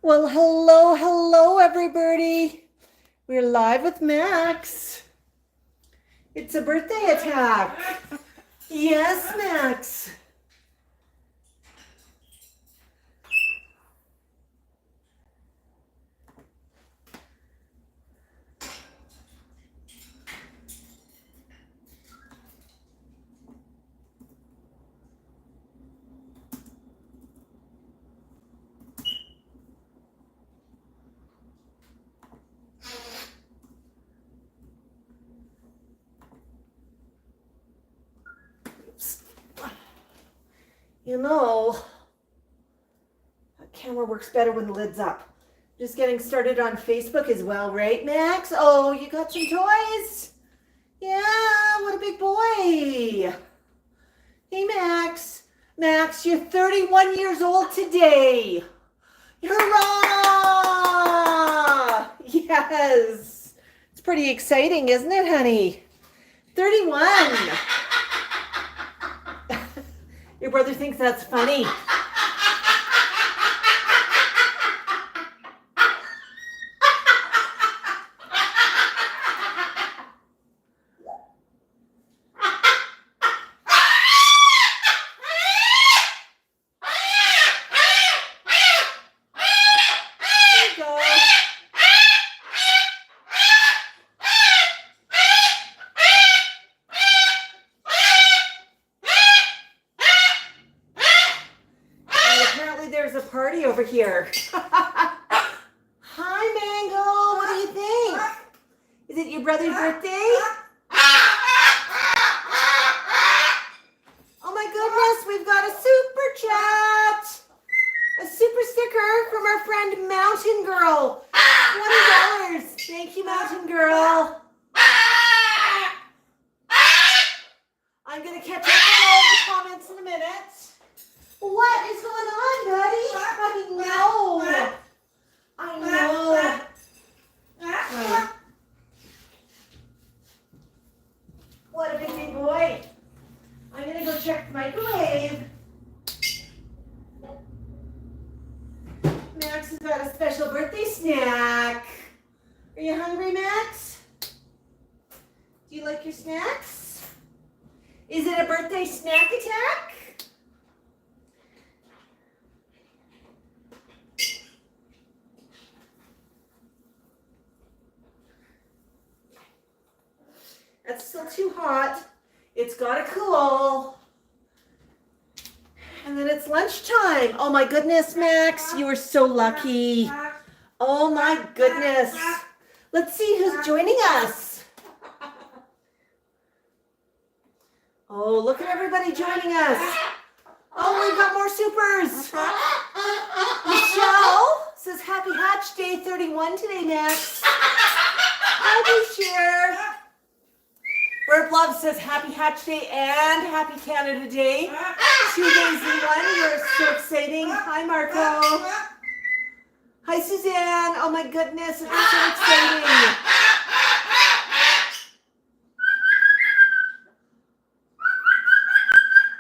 Well, hello, everybody. We're live with Max. It's a birthday attack. Yes, Max. You know, that camera works better when the lid's up. Just getting started on Facebook as well, right, Max? Oh, you got some toys? Yeah, what a big boy. Hey, Max. Max, you're 31 years old today. Hurrah! Yes. It's pretty exciting, isn't it, honey? 31. Your brother thinks that's funny. Party over here. Hi, Mango. What do you think? Is it your brother's birthday? Oh my goodness, we've got a super chat. A super sticker from our friend Mountain Girl. $20. Thank you, Mountain Girl. I'm going to catch up on all the comments in a minute. What is going on, buddy? I know. What a big boy. I'm going to go check the microwave. Max has got a special birthday snack. Are you hungry, Max? Do you like your snacks? Is it a birthday snack attack? That's still too hot. It's gotta cool. And then it's lunchtime. Oh my goodness, Max, you are so lucky. Oh my goodness. Let's see who's joining us. Oh, look at everybody joining us. Oh, we've got more supers. Michelle says happy Hatchday 31 today, Max. Hi, share. Bird Love says happy Hatch Day and happy Canada Day. 2 days in one. You're so exciting. Hi, Marco. Hi, Suzanne. Oh my goodness, it's so exciting.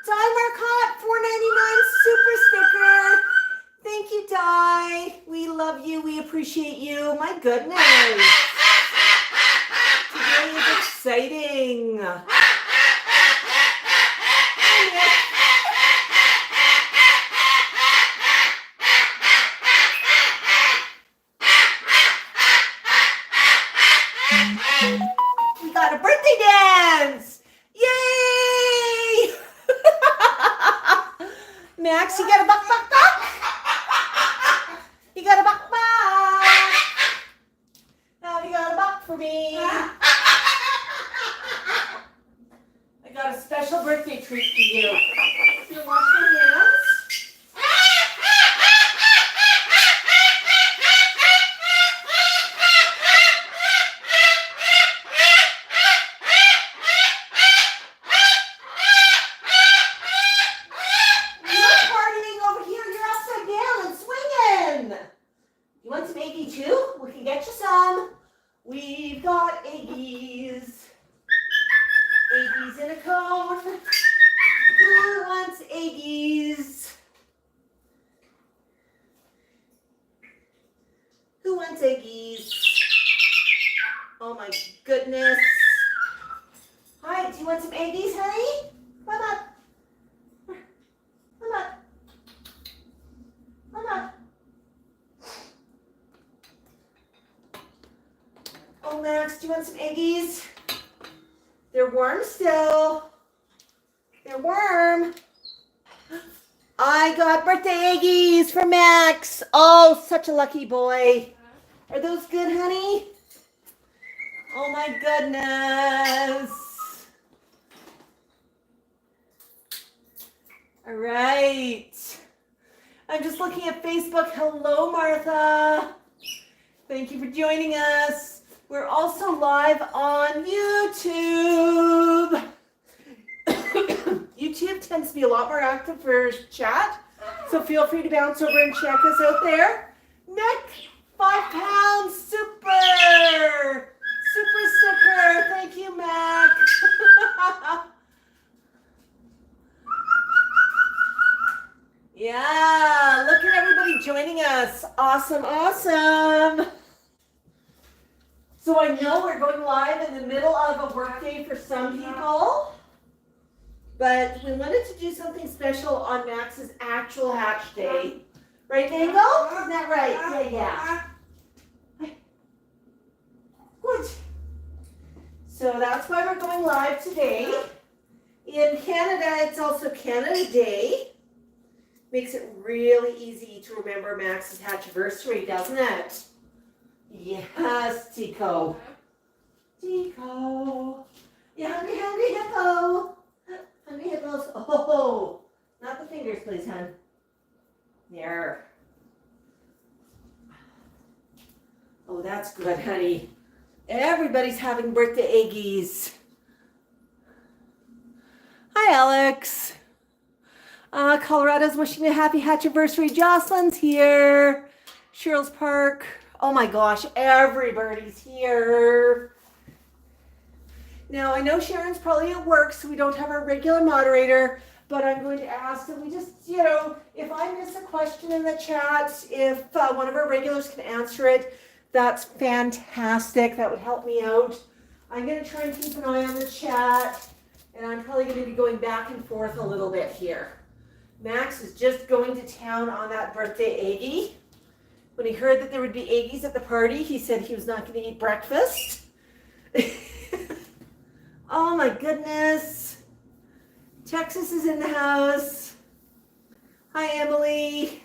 Di Marcotte, $4.99 super sticker. Thank you, Di. We love you. We appreciate you. My goodness. Today is exciting. We got a birthday dance. Yay! Max, you got a buck. You got a buck. Now you got a buck for me. I got a special birthday treat for you. So you wash your hands. You're partying over here. You're upside down and swinging. You want some eggie too? We can get you some. We've got eggies. Eggies in a cone. Who wants eggies? wants eggies. Oh my goodness. Hi, do you want some eggies, honey? Come up. Come up. Come up. Oh, Max, do you want some eggies? They're warm still. They're warm. I got birthday eggies for Max. Oh, such a lucky boy. Are those good, honey? Oh my goodness. All right. I'm just looking at Facebook. Hello, Martha. Thank you for joining us. We're also live on YouTube. YouTube tends to be a lot more active for chat, so feel free to bounce over and check us out there. Nick, 5 pounds, super sticker. Thank you, Mac. Yeah, look at everybody joining us. Awesome, awesome. So I know we're going live in the middle of a workday for some people, but we wanted to do something special on Max's actual hatch day. Right, Mango? Isn't that right? Yeah. Good. So that's why we're going live today. In Canada, it's also Canada Day. Makes it really easy to remember Max's hatchiversary, doesn't it? Yes, Tico. Tico. You hungry, hungry hippo? Hungry hippos. Oh, not the fingers, please, hon. There. Oh, that's good, honey. Everybody's having birthday eggies. Hi, Alex. Colorado's wishing me a happy hatchiversary. Jocelyn's here. Cheryl's Park. Oh my gosh, everybody's here. Now, I know Sharon's probably at work, so we don't have our regular moderator, but I'm going to ask that we just, if I miss a question in the chat, if one of our regulars can answer it, that's fantastic. That would help me out. I'm going to try and keep an eye on the chat, and I'm probably going to be going back and forth a little bit here. Max is just going to town on that birthday eggie. When he heard that there would be eggies at the party, he said he was not going to eat breakfast. Oh my goodness. Texas is in the house. Hi, Emily.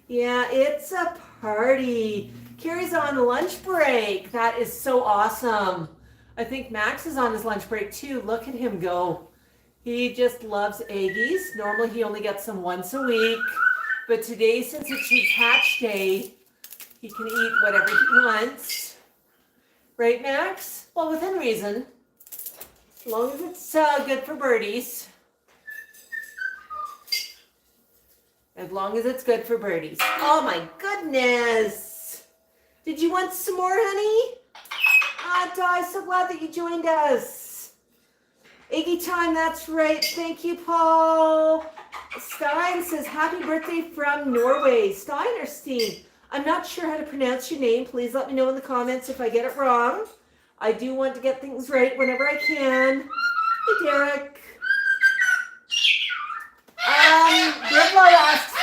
Yeah, it's a party. Carrie's on lunch break. That is so awesome. I think Max is on his lunch break too. Look at him go. He just loves eggies. Normally he only gets them once a week. But today, since it's his hatch day, he can eat whatever he wants. Right, Max? Well, within reason. As long as it's good for birdies. As long as it's good for birdies. Oh my goodness. Did you want some more, honey? Di, so glad that you joined us. Iggy time, that's right. Thank you, Paul. Stein says, happy birthday from Norway. Stein or Steen? I'm not sure how to pronounce your name. Please let me know in the comments if I get it wrong. I do want to get things right whenever I can. Hey, Derek. Bridlow asks,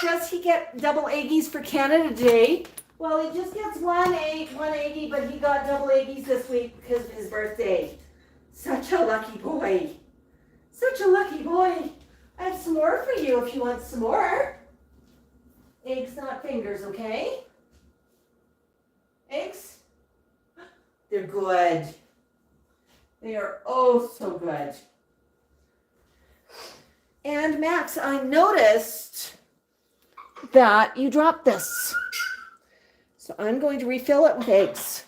does he get double eggies for Canada Day? Well, he just gets one eggie, but he got double eggies this week because of his birthday. Such a lucky boy. Such a lucky boy. I have some more for you if you want some more. Eggs, not fingers, okay? Eggs? They're good. They are oh so good. And Max, I noticed that you dropped this. So I'm going to refill it with eggs.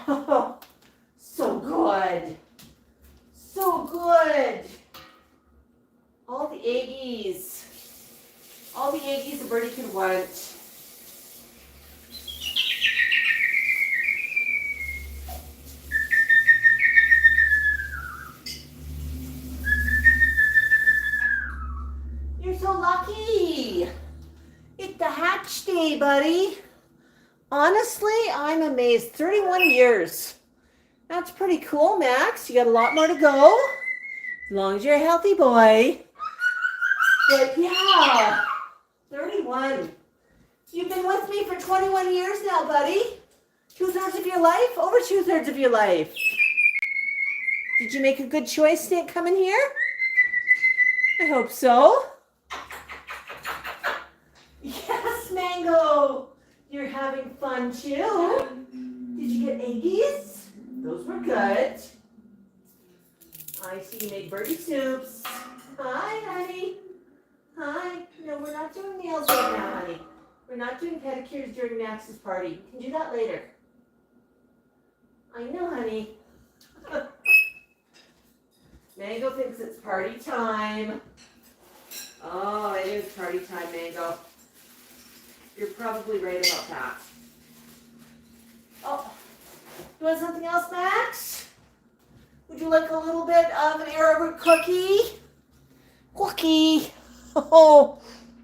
Oh, so good. So good. All the eggies. All the eggies a birdie could want. You're so lucky. It's the hatch day, buddy. Honestly, I'm amazed. 31 years. That's pretty cool, Max. You got a lot more to go. As long as you're a healthy boy. But yeah, 31. You've been with me for 21 years now, buddy. 2/3 of your life? Over 2/3 of your life. Did you make a good choice coming here? I hope so. Yes, Mango. You're having fun too. Did you get eggies? Those were good. I see you made birdie soups. Hi, honey. Hi. No, we're not doing nails right now, honey. We're not doing pedicures during Max's party. We can do that later. I know, honey. Mango thinks it's party time. Oh, it is party time, Mango. You're probably right about that. Oh, you want something else, Max? Would you like a little bit of an arrowroot cookie? Cookie. Oh,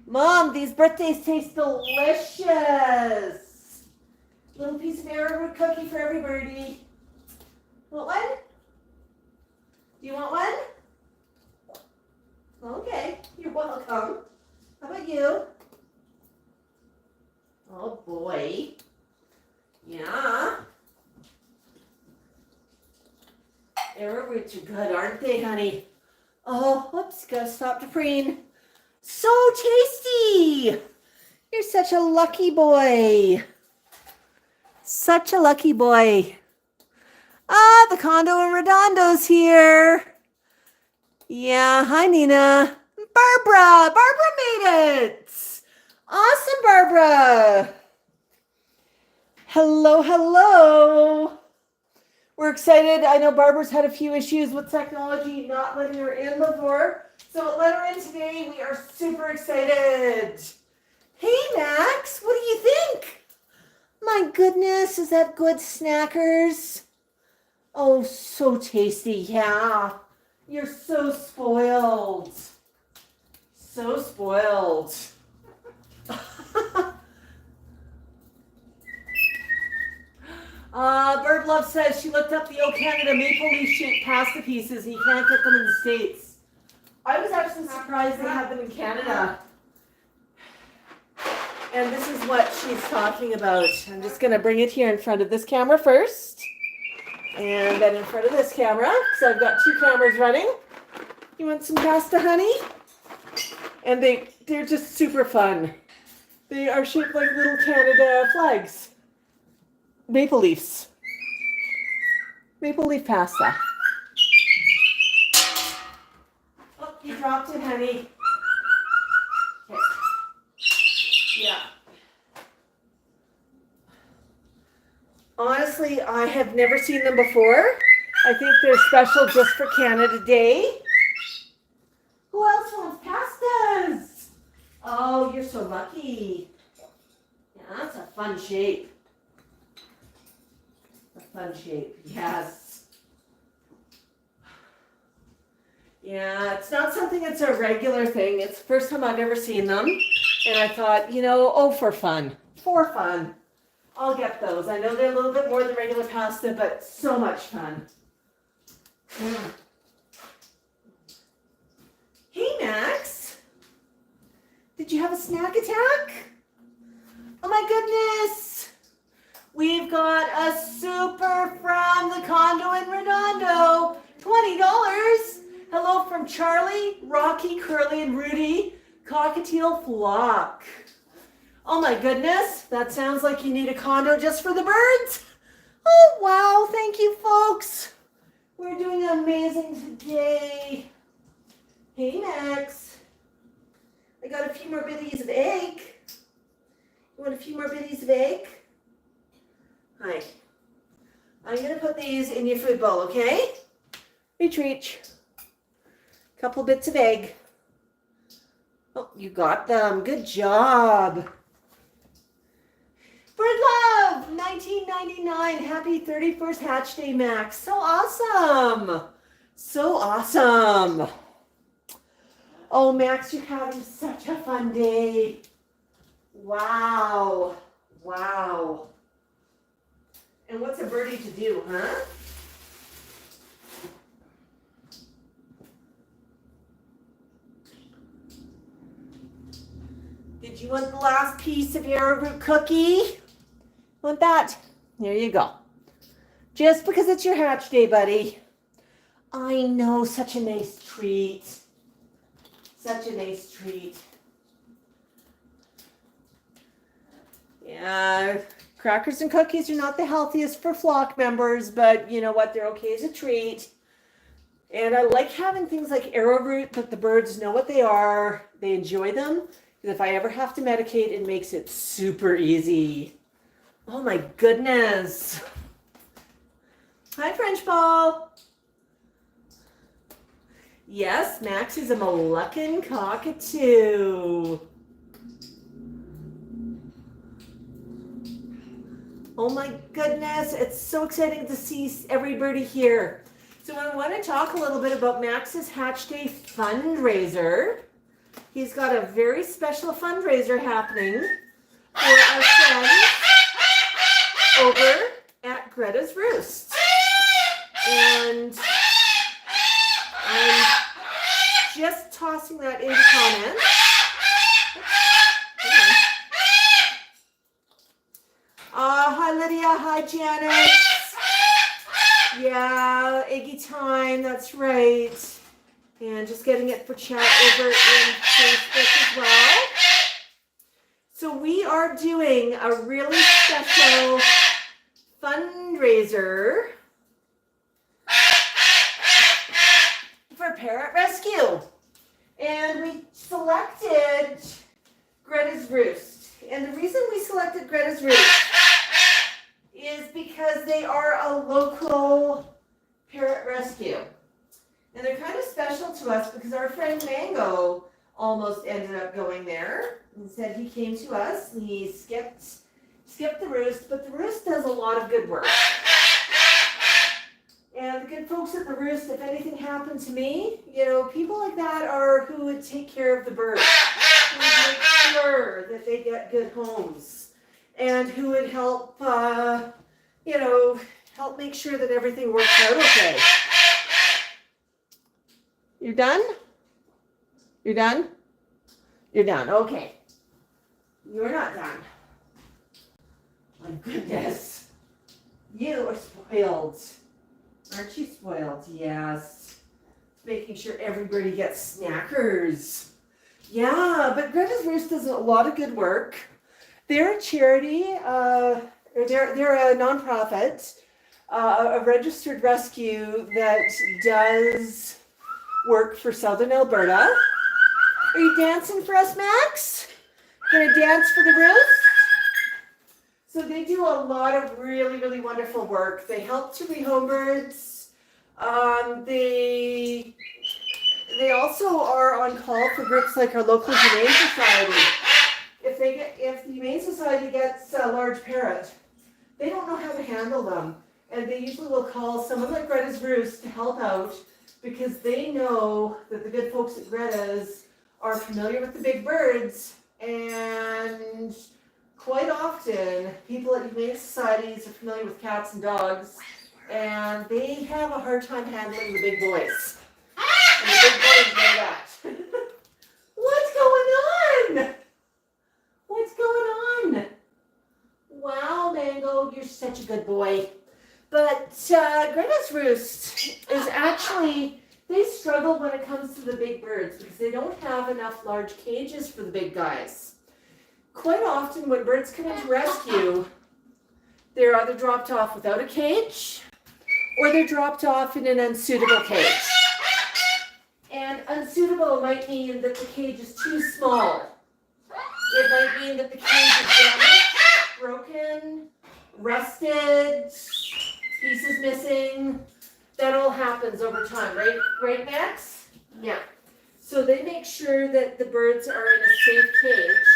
Mom, these birthdays taste delicious. Little piece of arrowroot cookie for everybody. Want one? Do you want one? Okay, you're welcome. How about you? Oh boy. Yeah. Arrowroots are good, aren't they, honey? Oh, whoops, gotta stop to preen. So tasty! You're such a lucky boy. Such a lucky boy. Ah, the condo in Redondo's here. Yeah, hi, Nina. Barbara! Barbara made it! Awesome, Barbara! Hello, hello! We're excited. I know Barbara's had a few issues with technology, not letting her in before. So let her in today. We are super excited. Hey, Max, what do you think? My goodness, is that good snackers? Oh, so tasty, yeah. You're so spoiled. So spoiled. Bird Love says she looked up the O Canada maple leaf shaped pasta pieces and you can't get them in the States. I was actually surprised they have them in Canada. And this is what she's talking about. I'm just going to bring it here in front of this camera first. And then in front of this camera, because I've got two cameras running. You want some pasta, honey? And they're just super fun. They are shaped like little Canada flags. Maple leaves. Maple leaf pasta. Oh, you dropped it, honey. Okay. Yeah. Honestly, I have never seen them before. I think they're special just for Canada Day. Who else wants pastas? Oh, you're so lucky. Yeah, that's a fun shape. A fun shape, yes. Yeah, it's not something that's a regular thing. It's the first time I've ever seen them. And I thought, for fun. For fun. I'll get those. I know they're a little bit more than regular pasta, but so much fun. Mm. Hey, Max. Did you have a snack attack? Oh my goodness. We've got a super from the condo in Redondo. $20. Hello from Charlie, Rocky, Curly, and Rudy. Cockatiel Flock. Oh my goodness, that sounds like you need a condo just for the birds. Oh wow, thank you folks. We're doing amazing today. Hey Max, I got a few more bitties of egg. You want a few more bitties of egg? Hi. I'm gonna put these in your food bowl, okay? Reach. Couple bits of egg. Oh, you got them. Good job. Bird Love, 1999. Happy 31st Hatchday, Max. So awesome. So awesome. Oh, Max, you're having such a fun day. Wow. Wow. And what's a birdie to do, huh? Did you want the last piece of arrowroot cookie? Want that? There you go. Just because it's your hatch day, buddy. I know, such a nice treat. Such a nice treat. Yeah, crackers and cookies are not the healthiest for flock members, but you know what? They're okay as a treat. And I like having things like arrowroot that the birds know what they are. They enjoy them. Because if I ever have to medicate, it makes it super easy. Oh my goodness. Hi, French ball. Yes, Max is a Moluccan cockatoo. Oh my goodness, it's so exciting to see every birdie here. So I want to talk a little bit about Max's Hatchday fundraiser. He's got a very special fundraiser happening for our friends over at Greta's Roost. And I'm just tossing that into comments. Hi Lydia, hi Janice. Yeah, Eggy time, that's right. And just getting it for chat over in Facebook as well. So we are doing a really special fundraiser for Parrot Rescue. And we selected Greta's Roost. And the reason we selected Greta's Roost is because they are a local parrot rescue. And they're kind of special to us because our friend Mango almost ended up going there. Instead, he came to us and he skipped the Roost, but the Roost does a lot of good work. And the good folks at the Roost, if anything happened to me, you know, people like that are who would take care of the birds, who would make sure that they get good homes, and who would help, you know, help make sure that everything works out okay. You're done? You're done? You're done. Okay. You're not done. My goodness. You are spoiled. Aren't you spoiled? Yes. Making sure everybody gets snackers. Yeah, but Greta's Roost does a lot of good work. They're a charity. They're a nonprofit, a registered rescue that does work for Southern Alberta. Are you dancing for us, Max? Gonna dance for the Roost? So they do a lot of really, really wonderful work. They help to rehome birds. They also are on call for groups like our local Humane Society. If the Humane Society gets a large parrot, they don't know how to handle them, and they usually will call someone like Greta's Roost to help out because they know that the good folks at Greta's are familiar with the big birds, and quite often people at Humane Societies are familiar with cats and dogs, and they have a hard time handling the big boys. And the big boys know that. What's going on? What's going on? Wow, Mango, you're such a good boy. But Greta's Roost is actually, they struggle when it comes to the big birds because they don't have enough large cages for the big guys. Quite often when birds come into rescue, they're either dropped off without a cage or they're dropped off in an unsuitable cage. And unsuitable might mean that the cage is too small. It might mean that the cage is damaged, broken, rusted, pieces missing. That all happens over time, right? Right, Max? Yeah. So they make sure that the birds are in a safe cage.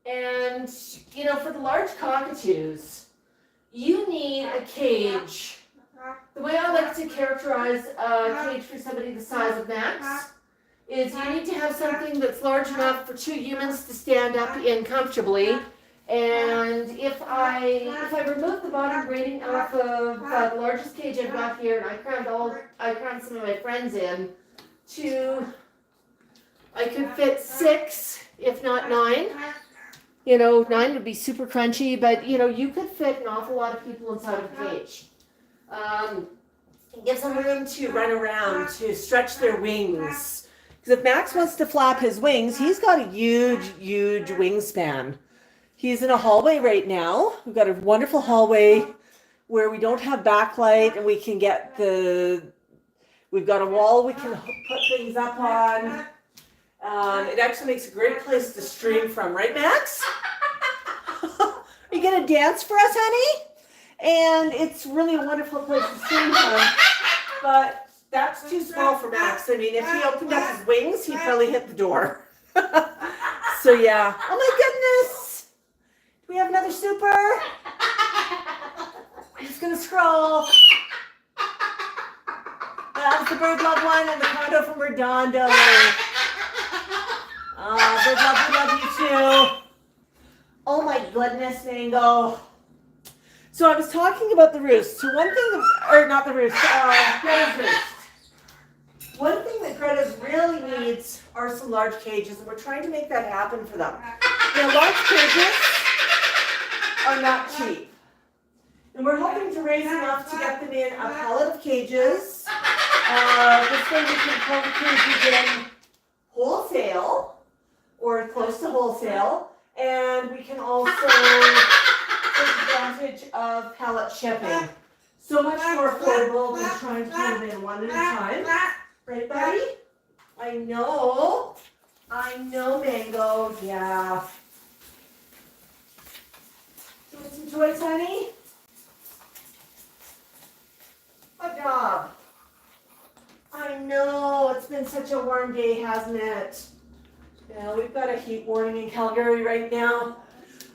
And, you know, for the large cockatoos, you need a cage. The way I like to characterize a cage for somebody the size of Max is you need to have something that's large enough for two humans to stand up in comfortably And if I remove the bottom grating off of the largest cage I've got here, and I crammed some of my friends in, I could fit 6, if not 9. 9 would be super crunchy, but you could fit an awful lot of people inside of a cage. It gives them room to run around, to stretch their wings. Because if Max wants to flap his wings, he's got a huge, huge wingspan. He's in a hallway right now. We've got a wonderful hallway where we don't have backlight, and we can get we've got a wall we can put things up on. It actually makes a great place to stream from, right, Max? Are you going to dance for us, honey? And it's really a wonderful place to stream from, but that's too small for Max. I mean, if he opened up his wings, he'd probably hit the door. So, yeah. Oh, my goodness. Do we have another super? I'm just going to scroll. That was the Bird Love one and the condo from Redondo. Bird Love, we love you too. Oh my goodness, Mango. So I was talking about the Roost. So one thing, not the Roost, Greta's Roost. One thing that Greta really needs are some large cages, and we're trying to make that happen for them. Now, large cages are not cheap. And we're hoping to raise enough to get them in a pallet of cages. This way we can pull the cages in wholesale, or close to wholesale, and we can also take advantage of pallet shipping. So much more affordable than trying to put them in one at a time. Right, buddy? I know, Mango, yeah. You want some toys, honey? Good job. I know, it's been such a warm day, hasn't it? Yeah, we've got a heat warning in Calgary right now.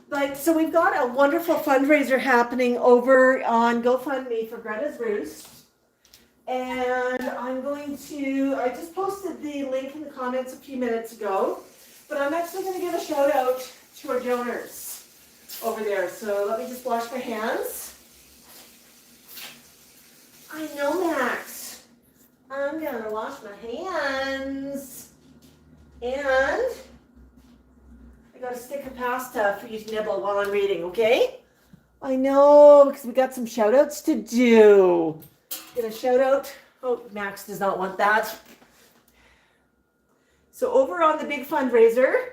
But so we've got a wonderful fundraiser happening over on GoFundMe for Greta's Roost. And I just posted the link in the comments a few minutes ago, but I'm actually going to give a shout out to our donors over there. So let me just wash my hands. I know, Max. I'm going to wash my hands. And I got a stick of pasta for you to nibble while I'm reading, okay? I know, because we got some shout outs to do. Get a shout out. Oh, Max does not want that. So over on the big fundraiser.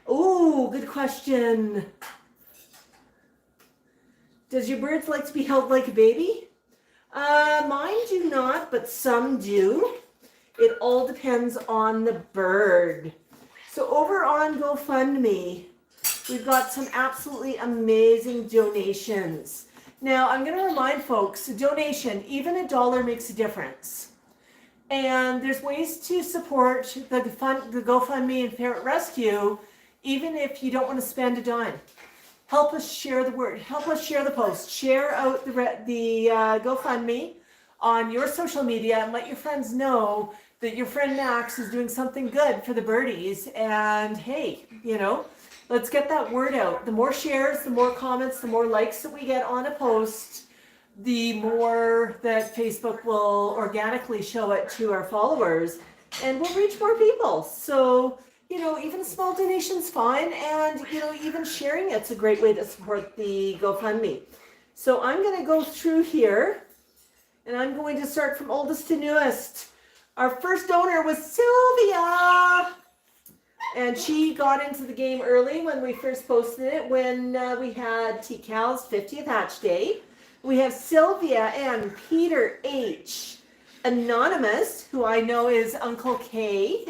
Oh, good question. Does your birds like to be held like a baby? Mine do not, but some do. It all depends on the bird. So over on GoFundMe, we've got some absolutely amazing donations. Now, I'm going to remind folks, a donation, even $1 makes a difference. And there's ways to support the GoFundMe and Parrot Rescue, even if you don't want to spend a dime. Help us share the word. Help us share the post. Share out the GoFundMe on your social media and let your friends know that your friend Max is doing something good for the birdies. And hey, let's get that word out. The more shares, the more comments, the more likes that we get on a post, the more that Facebook will organically show it to our followers, and we'll reach more people. So, even a small donation's fine, and, even sharing it's a great way to support the GoFundMe. So I'm going to go through here, and I'm going to start from oldest to newest. Our first donor was Sylvia. And she got into the game early when we first posted it, when we had T-Cal's 50th Hatchday. We have Sylvia and Peter H. Anonymous, who I know is Uncle K.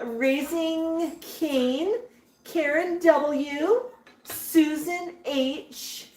Raising Kane. Karen W. Susan H.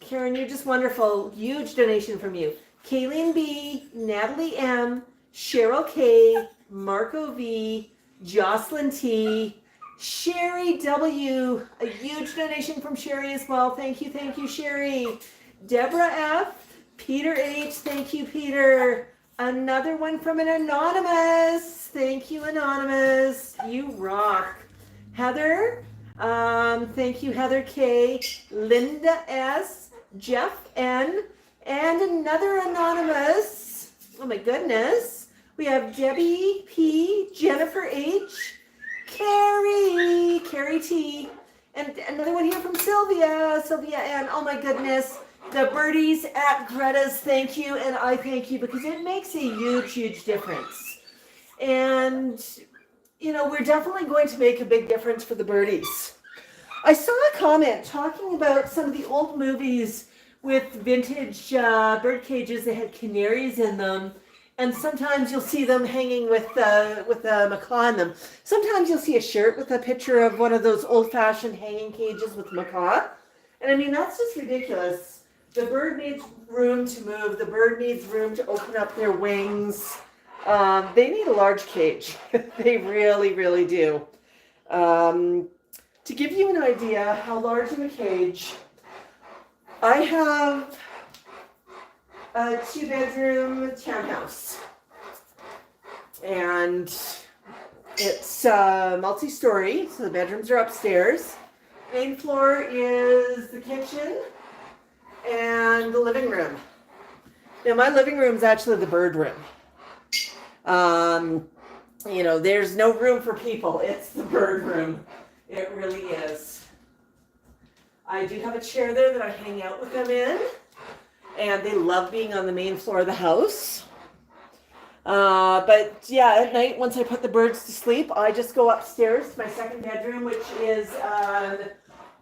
Karen, you're just wonderful. Huge donation from you. Kayleen B. Natalie M. Cheryl K. Marco V, Jocelyn T, Sherry W, a huge donation from Sherry as well. Thank you, Sherry. Deborah F, Peter H, thank you, Peter. Another one from an Anonymous. Thank you, Anonymous. You rock. Heather, thank you, Heather K, Linda S, Jeff N, and another anonymous. Oh my goodness. We have Debbie P, Jennifer H, Carrie T, and another one here from Sylvia N. Oh my goodness. The birdies at Greta's, thank you, and I thank you because it makes a huge, huge difference. And, you know, we're definitely going to make a big difference for the birdies. I saw a comment talking about some of the old movies with vintage bird cages that had canaries in them. And sometimes you'll see them hanging with a macaw in them. Sometimes you'll see a shirt with a picture of one of those old-fashioned hanging cages with macaw. And I mean, that's just ridiculous. The bird needs room to move. The bird needs room to open up their wings. They need a large cage. They really, really do. To give you an idea how large of a cage, I have a 2-bedroom townhouse. And it's multi-story, so the bedrooms are upstairs. Main floor is the kitchen and the living room. Now, my living room is actually the bird room. You know, there's no room for people. It's the bird room. It really is. I do have a chair there that I hang out with them in, and they love being on the main floor of the house. But yeah, at night, once I put the birds to sleep, I just go upstairs to my second bedroom, which is an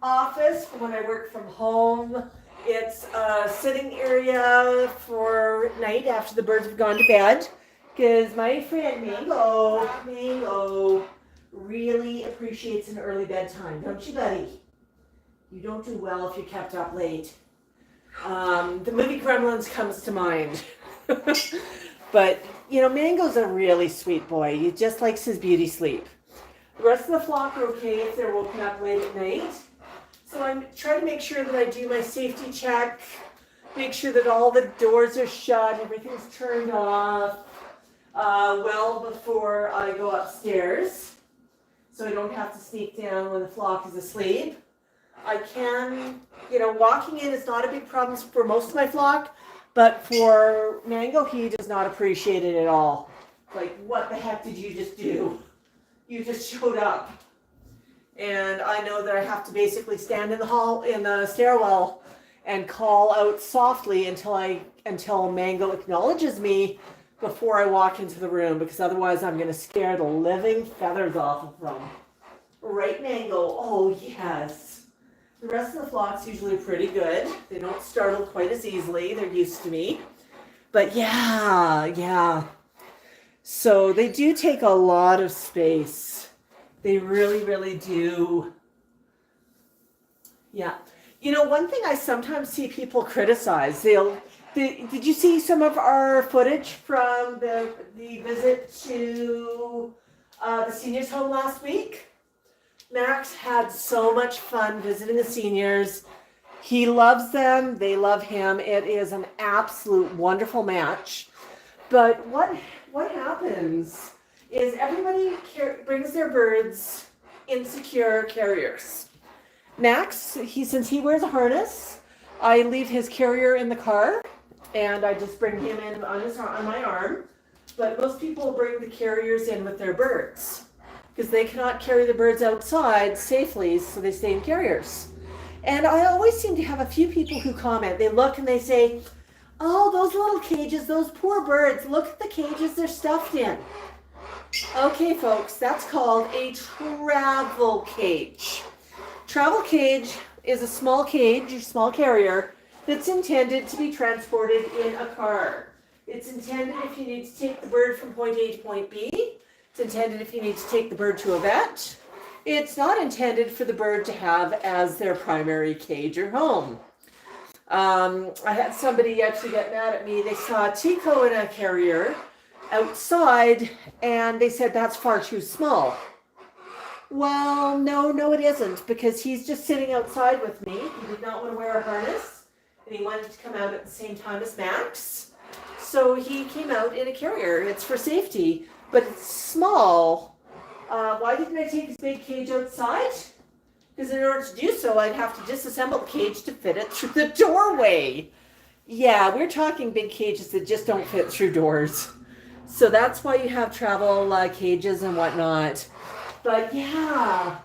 office for when I work from home. It's a sitting area for night after the birds have gone to bed, because my friend Mango really appreciates an early bedtime, don't you, buddy? You don't do well if you're kept up late. The movie Gremlins comes to mind. But, you know, Mango's a really sweet boy. He just likes his beauty sleep. The rest of the flock are okay if they're woken up late at night. So I'm trying to make sure that I do my safety check, make sure that all the doors are shut, everything's turned off, well before I go upstairs, so I don't have to sneak down when the flock is asleep. I can, you know, walking in is not a big problem for most of my flock, but for Mango, he does not appreciate it at all. Like, what the heck did you just do? You just showed up. And I know that I have to basically stand in the stairwell and call out softly until Mango acknowledges me before I walk into the room, because otherwise I'm going to scare the living feathers off of them. Right, Mango? Oh, yes. The rest of the flock's usually pretty good. They don't startle quite as easily. They're used to me. But yeah. So they do take a lot of space. They really, really do. Yeah. You know, one thing I sometimes see people criticize, did you see some of our footage from the visit to the seniors home last week? Max had so much fun visiting the seniors. He loves them. They love him. It is an absolute wonderful match. But what happens is everybody brings their birds in secure carriers. Max, since he wears a harness, I leave his carrier in the car, and I just bring him in on my arm. But most people bring the carriers in with their birds, because they cannot carry the birds outside safely, so they stay in carriers. And I always seem to have a few people who comment. They look and they say, oh, those little cages, those poor birds, look at the cages they're stuffed in. Okay, folks, that's called a travel cage. Travel cage is a small cage, a small carrier, that's intended to be transported in a car. It's intended if you need to take the bird from point A to point B. It's intended if you need to take the bird to a vet. It's not intended for the bird to have as their primary cage or home. I had somebody actually get mad at me. They saw Tico in a carrier outside, and they said that's far too small. Well, no, it isn't, because he's just sitting outside with me. He did not want to wear a harness, and he wanted to come out at the same time as Max. So he came out in a carrier. It's for safety, but it's small. Why didn't I take his big cage outside? Because in order to do so, I'd have to disassemble the cage to fit it through the doorway. Yeah, we're talking big cages that just don't fit through doors. So that's why you have travel cages and whatnot. But yeah.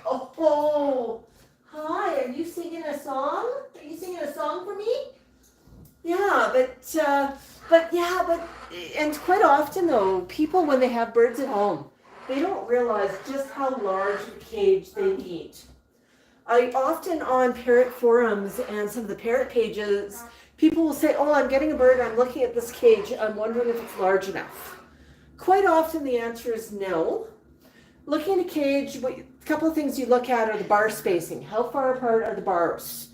Oh, hi, are you singing a song? Are you singing a song for me? Yeah, but and quite often though, people when they have birds at home, they don't realize just how large a cage they need. I often on parrot forums and some of the parrot pages, people will say, oh, I'm getting a bird, I'm looking at this cage, I'm wondering if it's large enough. Quite often the answer is no. Looking at a cage, a couple of things you look at are the bar spacing. How far apart are the bars?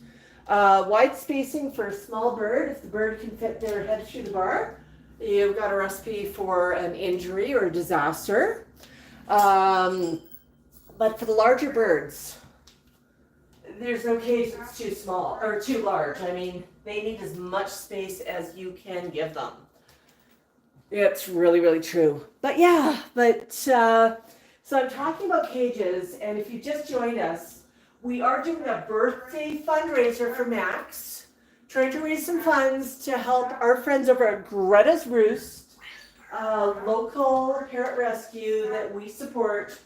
Wide spacing for a small bird, if the bird can fit their head through the bar, you've got a recipe for an injury or a disaster. But for the larger birds, there's no cage that's too small or too large. I mean, they need as much space as you can give them. It's really, really true. But yeah, so I'm talking about cages, and if you just joined us, we are doing a birthday fundraiser for Max, trying to raise some funds to help our friends over at Greta's Roost, a local parrot rescue that we support,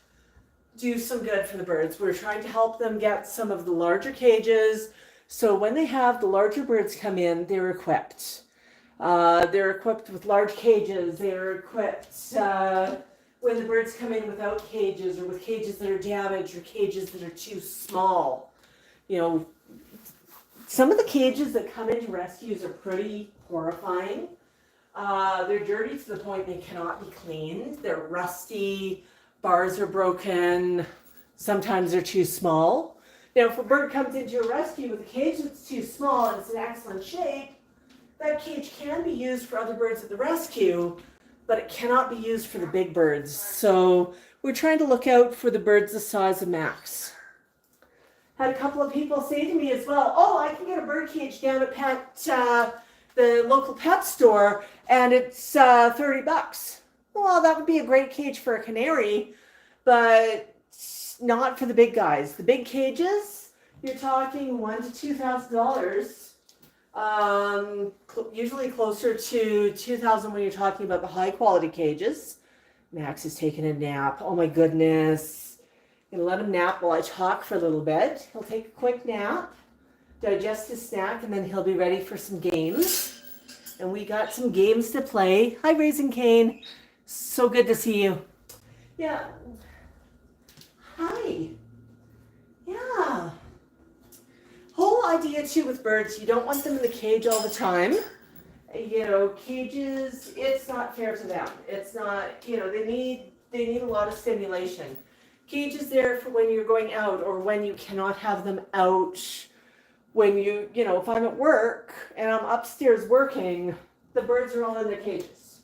do some good for the birds. We're trying to help them get some of the larger cages, so when they have the larger birds come in, they're equipped. They're equipped with large cages. They're equipped when the birds come in without cages or with cages that are damaged or cages that are too small. You know, some of the cages that come into rescues are pretty horrifying. They're dirty to the point they cannot be cleaned. They're rusty. Bars are broken. Sometimes they're too small. Now, if a bird comes into a rescue with a cage that's too small and it's in excellent shape, that cage can be used for other birds at the rescue, but it cannot be used for the big birds. So we're trying to look out for the birds the size of Max. Had a couple of people say to me as well, oh, I can get a bird cage down at the local pet store, and it's $30. Well, that would be a great cage for a canary, but not for the big guys. The big cages, you're talking $1,000 to $2,000. Usually closer to 2,000 when you're talking about the high quality cages. Max is taking a nap. Oh my goodness. I'm gonna let him nap while I talk for a little bit. He'll take a quick nap, digest his snack, and then he'll be ready for some games. And we got some games to play. Hi, Raising Cane. So good to see you. Yeah. Hi. Yeah. Whole idea too with birds, you don't want them in the cage all the time. You know, cages, it's not fair to them. It's not, you know, they need a lot of stimulation. Cages there for when you're going out or when you cannot have them out. When you know, if I'm at work and I'm upstairs working, the birds are all in their cages.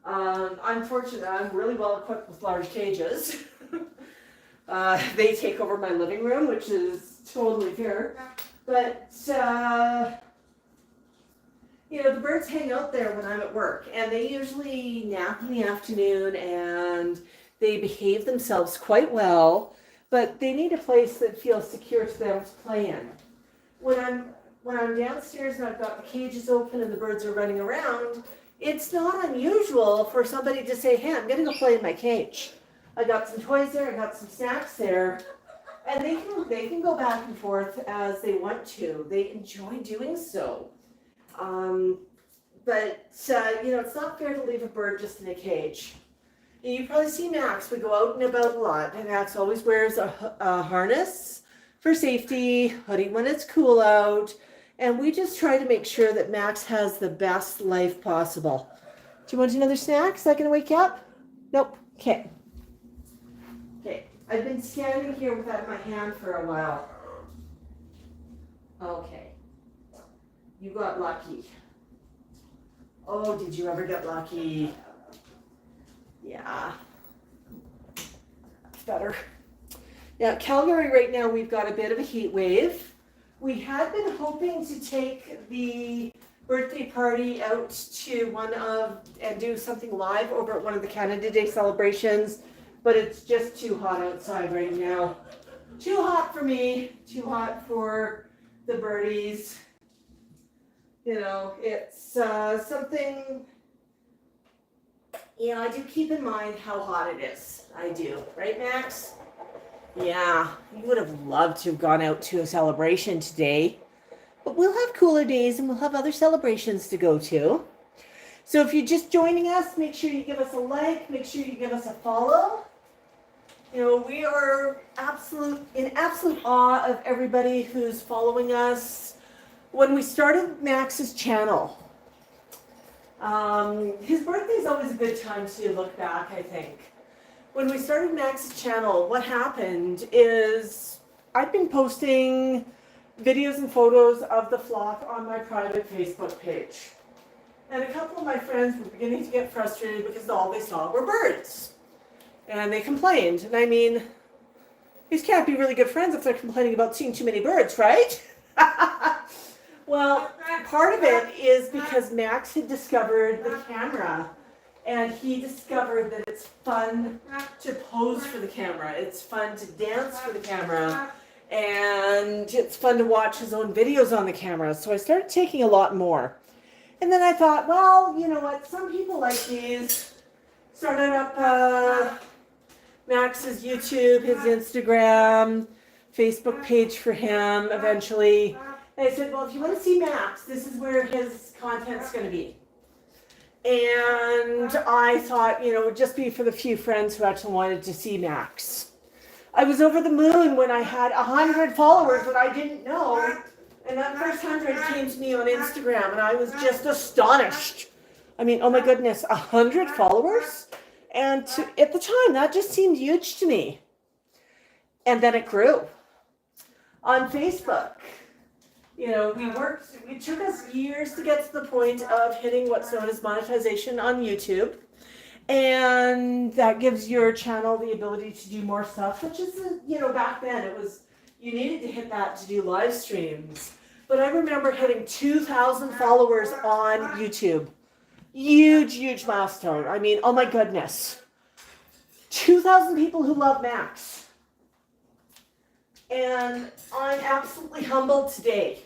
I'm fortunate, I'm really well equipped with large cages. They take over my living room, which is totally fair. But, you know, the birds hang out there when I'm at work, and they usually nap in the afternoon, and they behave themselves quite well, but they need a place that feels secure to them to play in. When I'm downstairs and I've got the cages open and the birds are running around, it's not unusual for somebody to say, hey, I'm going to go play in my cage. I got some toys there, I got some snacks there, and they can go back and forth as they want to. They enjoy doing so. But you know, it's not fair to leave a bird just in a cage. You probably see Max. We go out and about a lot, and Max always wears a harness for safety, hoodie when it's cool out, and we just try to make sure that Max has the best life possible. Do you want another snack? Is that going to wake you up? Nope. Okay. Okay. I've been standing here without my hand for a while. Okay. You got lucky. Oh, did you ever get lucky? Yeah. That's better. Now, Calgary right now, we've got a bit of a heat wave. We had been hoping to take the birthday party out to and do something live over at one of the Canada Day celebrations but it's just too hot outside right now. Too hot for me, too hot for the birdies. You know, it's something, I do keep in mind how hot it is. I do. Right, Max? Yeah, you would have loved to have gone out to a celebration today. But we'll have cooler days and we'll have other celebrations to go to. So if you're just joining us, make sure you give us a like, make sure you give us a follow. You know, we are in absolute awe of everybody who's following us. When we started Max's channel, his birthday is always a good time to look back, I think. When we started Max's channel, what happened is I've been posting videos and photos of the flock on my private Facebook page. And a couple of my friends were beginning to get frustrated because all they saw were birds. And they complained. And I mean, these can't be really good friends if they're complaining about seeing too many birds, right? Well, part of it is because Max had discovered the camera. And he discovered that it's fun to pose for the camera. It's fun to dance for the camera. And it's fun to watch his own videos on the camera. So I started taking a lot more. And then I thought, well, you know what? Some people like these. Started up Max's YouTube, his Instagram, Facebook page for him eventually. And I said, well, if you want to see Max, this is where his content's going to be. And I thought, it would just be for the few friends who actually wanted to see Max. I was over the moon when I had 100 followers that I didn't know. And that first 100 came to me on Instagram, and I was just astonished. I mean, oh my goodness, 100 followers? And at the time, that just seemed huge to me. And then it grew. On Facebook, it took us years to get to the point of hitting what's known as monetization on YouTube. And that gives your channel the ability to do more stuff, which is, back then you needed to hit that to do live streams. But I remember hitting 2,000 followers on YouTube. Huge, huge milestone. I mean, oh my goodness. 2,000 people who love Max. And I'm absolutely humbled today.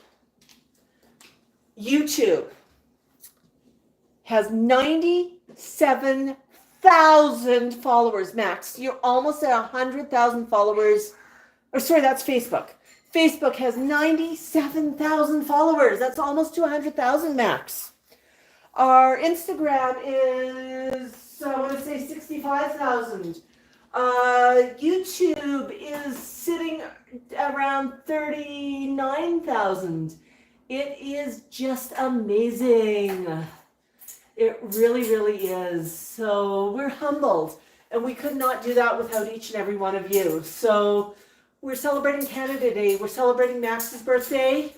YouTube has 97,000 followers, Max. You're almost at 100,000 followers. Or sorry, that's Facebook. Facebook has 97,000 followers. That's almost to 100,000, Max. Our Instagram is, I want to say 65,000. YouTube is sitting around 39,000. It is just amazing. It really, really is. So we're humbled. And we could not do that without each and every one of you. So we're celebrating Canada Day. We're celebrating Max's birthday.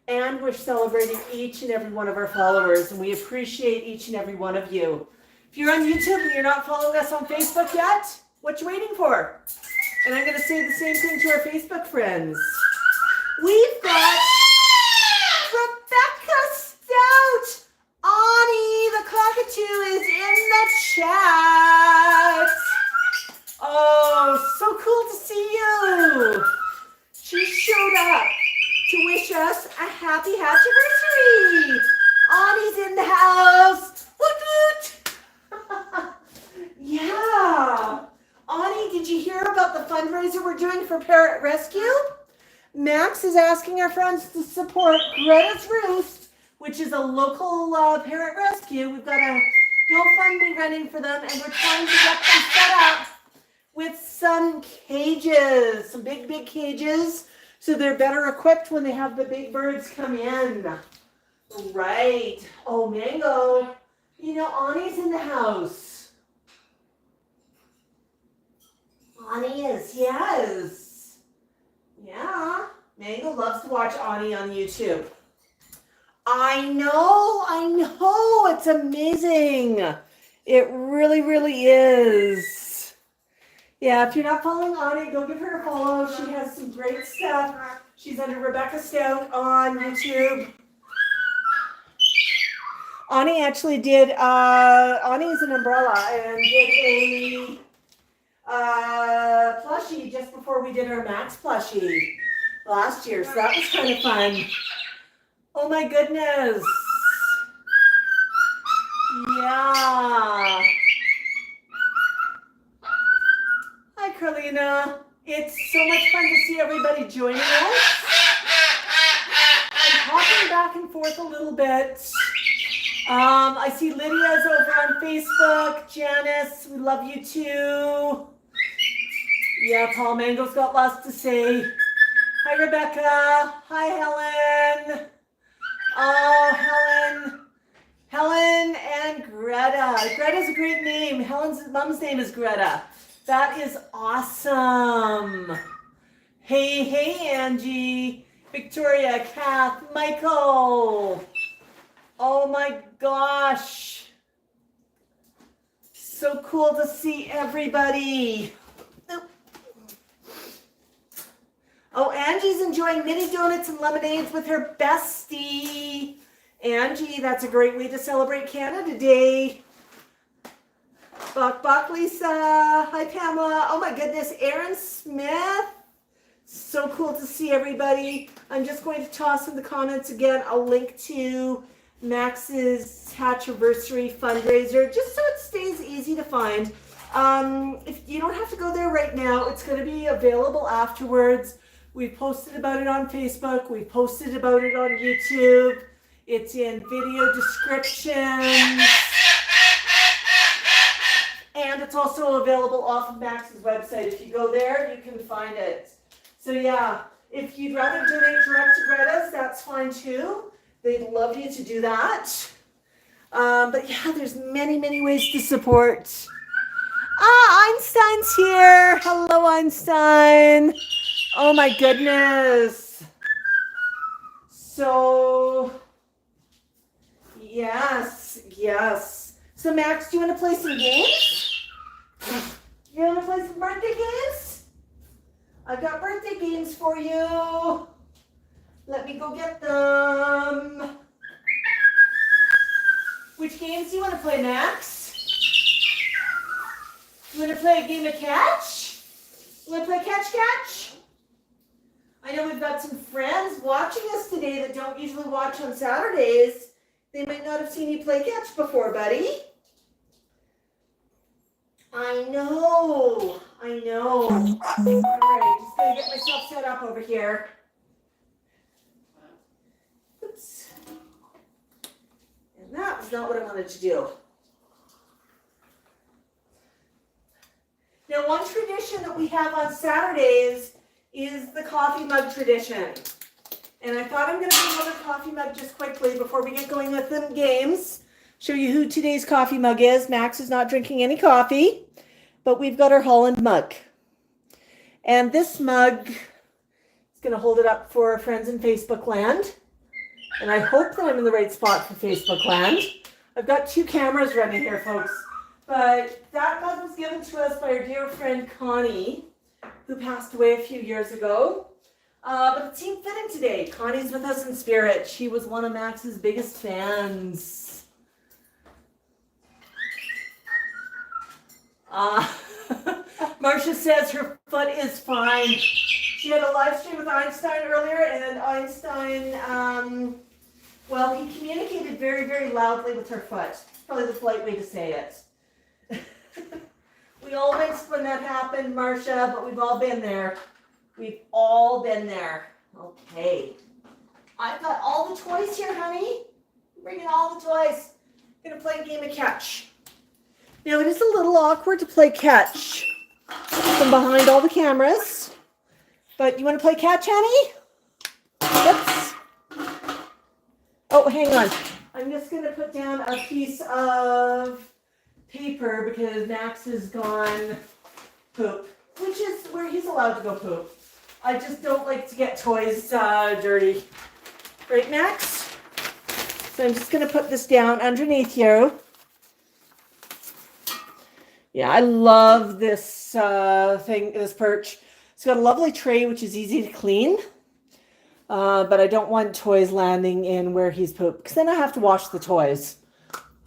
And we're celebrating each and every one of our followers. And we appreciate each and every one of you. If you're on YouTube and you're not following us on Facebook yet, what you waiting for? And I'm going to say the same thing to our Facebook friends. We've got Rebecca Stout. Ani, the cockatoo, is in the chat. Oh, so cool to see you. She showed up to wish us a happy hatchiversary. Ani's in the house. Woot woot. Yeah. Ani, did you hear about the fundraiser we're doing for Parrot Rescue? Max is asking our friends to support Greta's Roost, which is a local parrot rescue. We've got a GoFundMe running for them, and we're trying to get them set up with some cages, some big, big cages, so they're better equipped when they have the big birds come in. Right. Oh, Mango. Ani's in the house. Ani is, yes. Yeah. Mango loves to watch Ani on YouTube. I know. It's amazing. It really, really is. Yeah, if you're not following Ani, go give her a follow. She has some great stuff. She's under Rebecca Stout on YouTube. Ani actually did, Ani is an umbrella and did plushie just before we did our Max plushie last year. So that was kind of fun. Oh my goodness. Yeah. Hi, Carlina. It's so much fun to see everybody joining us. I'm hopping back and forth a little bit. I see Lydia's over on Facebook. Janice, we love you too. Yeah, Paul Mango's got lots to say. Hi, Rebecca. Hi, Helen. Oh, Helen and Greta. Greta's a great name. Helen's mom's name is Greta. That is awesome. Hey, Angie. Victoria, Kath, Michael. Oh my gosh. So cool to see everybody. Oh, Angie's enjoying mini donuts and lemonades with her bestie. Angie, that's a great way to celebrate Canada Day. Bok Lisa. Hi, Pamela. Oh my goodness, Aaron Smith. So cool to see everybody. I'm just going to toss in the comments again a link to Max's Hatchversary fundraiser, just so it stays easy to find. If you don't have to go there right now, it's going to be available afterwards. We've posted about it on Facebook. We've posted about it on YouTube. It's in video descriptions. And it's also available off of Max's website. If you go there, you can find it. So yeah, if you'd rather donate direct to Greta's, that's fine too. They'd love you to do that. But yeah, there's many ways to support. Einstein's here. Hello, Einstein. Oh my goodness. So, yes. So Max, do you want to play some games? You want to play some birthday games? I've got birthday games for you. Let me go get them. Which games do you want to play, Max? You want to play a game of catch? You want to play catch? I know we've got some friends watching us today that don't usually watch on Saturdays. They might not have seen you play catch before, buddy. I know. All right, just gonna get myself set up over here. Oops. And that was not what I wanted to do. Now, one tradition that we have on Saturdays is the coffee mug tradition. And I thought I'm going to bring another coffee mug just quickly before we get going with them games. Show you who today's coffee mug is. Max is not drinking any coffee, but we've got our Holland mug. And this mug is going to hold it up for our friends in Facebook land. And I hope that I'm in the right spot for Facebook land. I've got two cameras running here, folks. But that mug was given to us by our dear friend Connie, who passed away a few years ago. But it seemed fitting today. Connie's with us in spirit. She was one of Max's biggest fans. Marcia says her foot is fine. She had a live stream with Einstein earlier, and Einstein, well, he communicated very loudly with her foot. Probably the polite way to say it. We all winced when that happened, Marcia, but we've all been there. We've all been there. Okay. I've got all the toys here, honey. Bring in all the toys. I'm going to play a game of catch. Now, it is a little awkward to play catch from behind all the cameras. But you want to play catch, honey? Oops. Oh, hang on. I'm just going to put down a piece of paper because Max has gone poop, which is where he's allowed to go poop. I just don't like to get toys dirty. Right, Max? So I'm just going to put this down underneath you. Yeah, I love this this perch. It's got a lovely tray, which is easy to clean. But I don't want toys landing in where he's pooped, because then I have to wash the toys.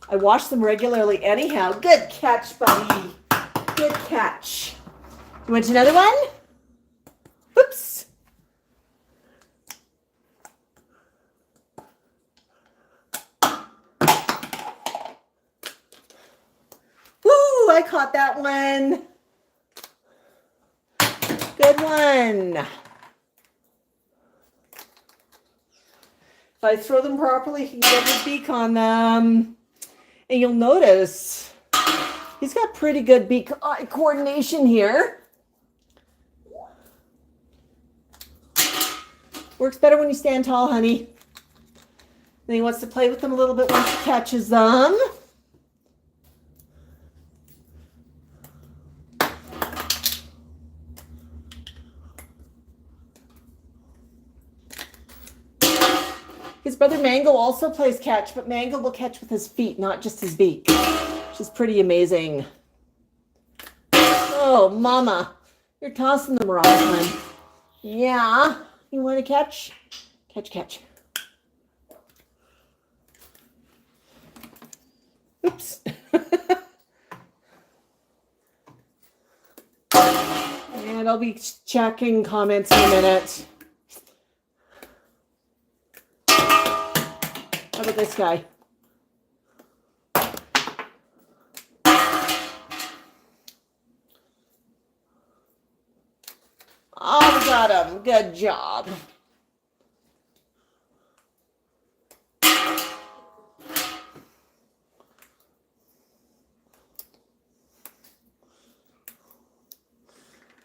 I wash them regularly anyhow. Good catch, buddy. Good catch. You want another one? Oops. Woo, I caught that one. Good one. If I throw them properly, he can get his beak on them. And you'll notice he's got pretty good beak eye coordination here. Works better when you stand tall, honey. Then he wants to play with them a little bit once he catches them. His brother Mango also plays catch, but Mango will catch with his feet, not just his beak, which is pretty amazing. Oh, Mama, you're tossing them wrong, hon. Yeah, you want to catch? Catch, catch. Oops. And I'll be checking comments in a minute. How about this guy? Oh, we got him. Good job.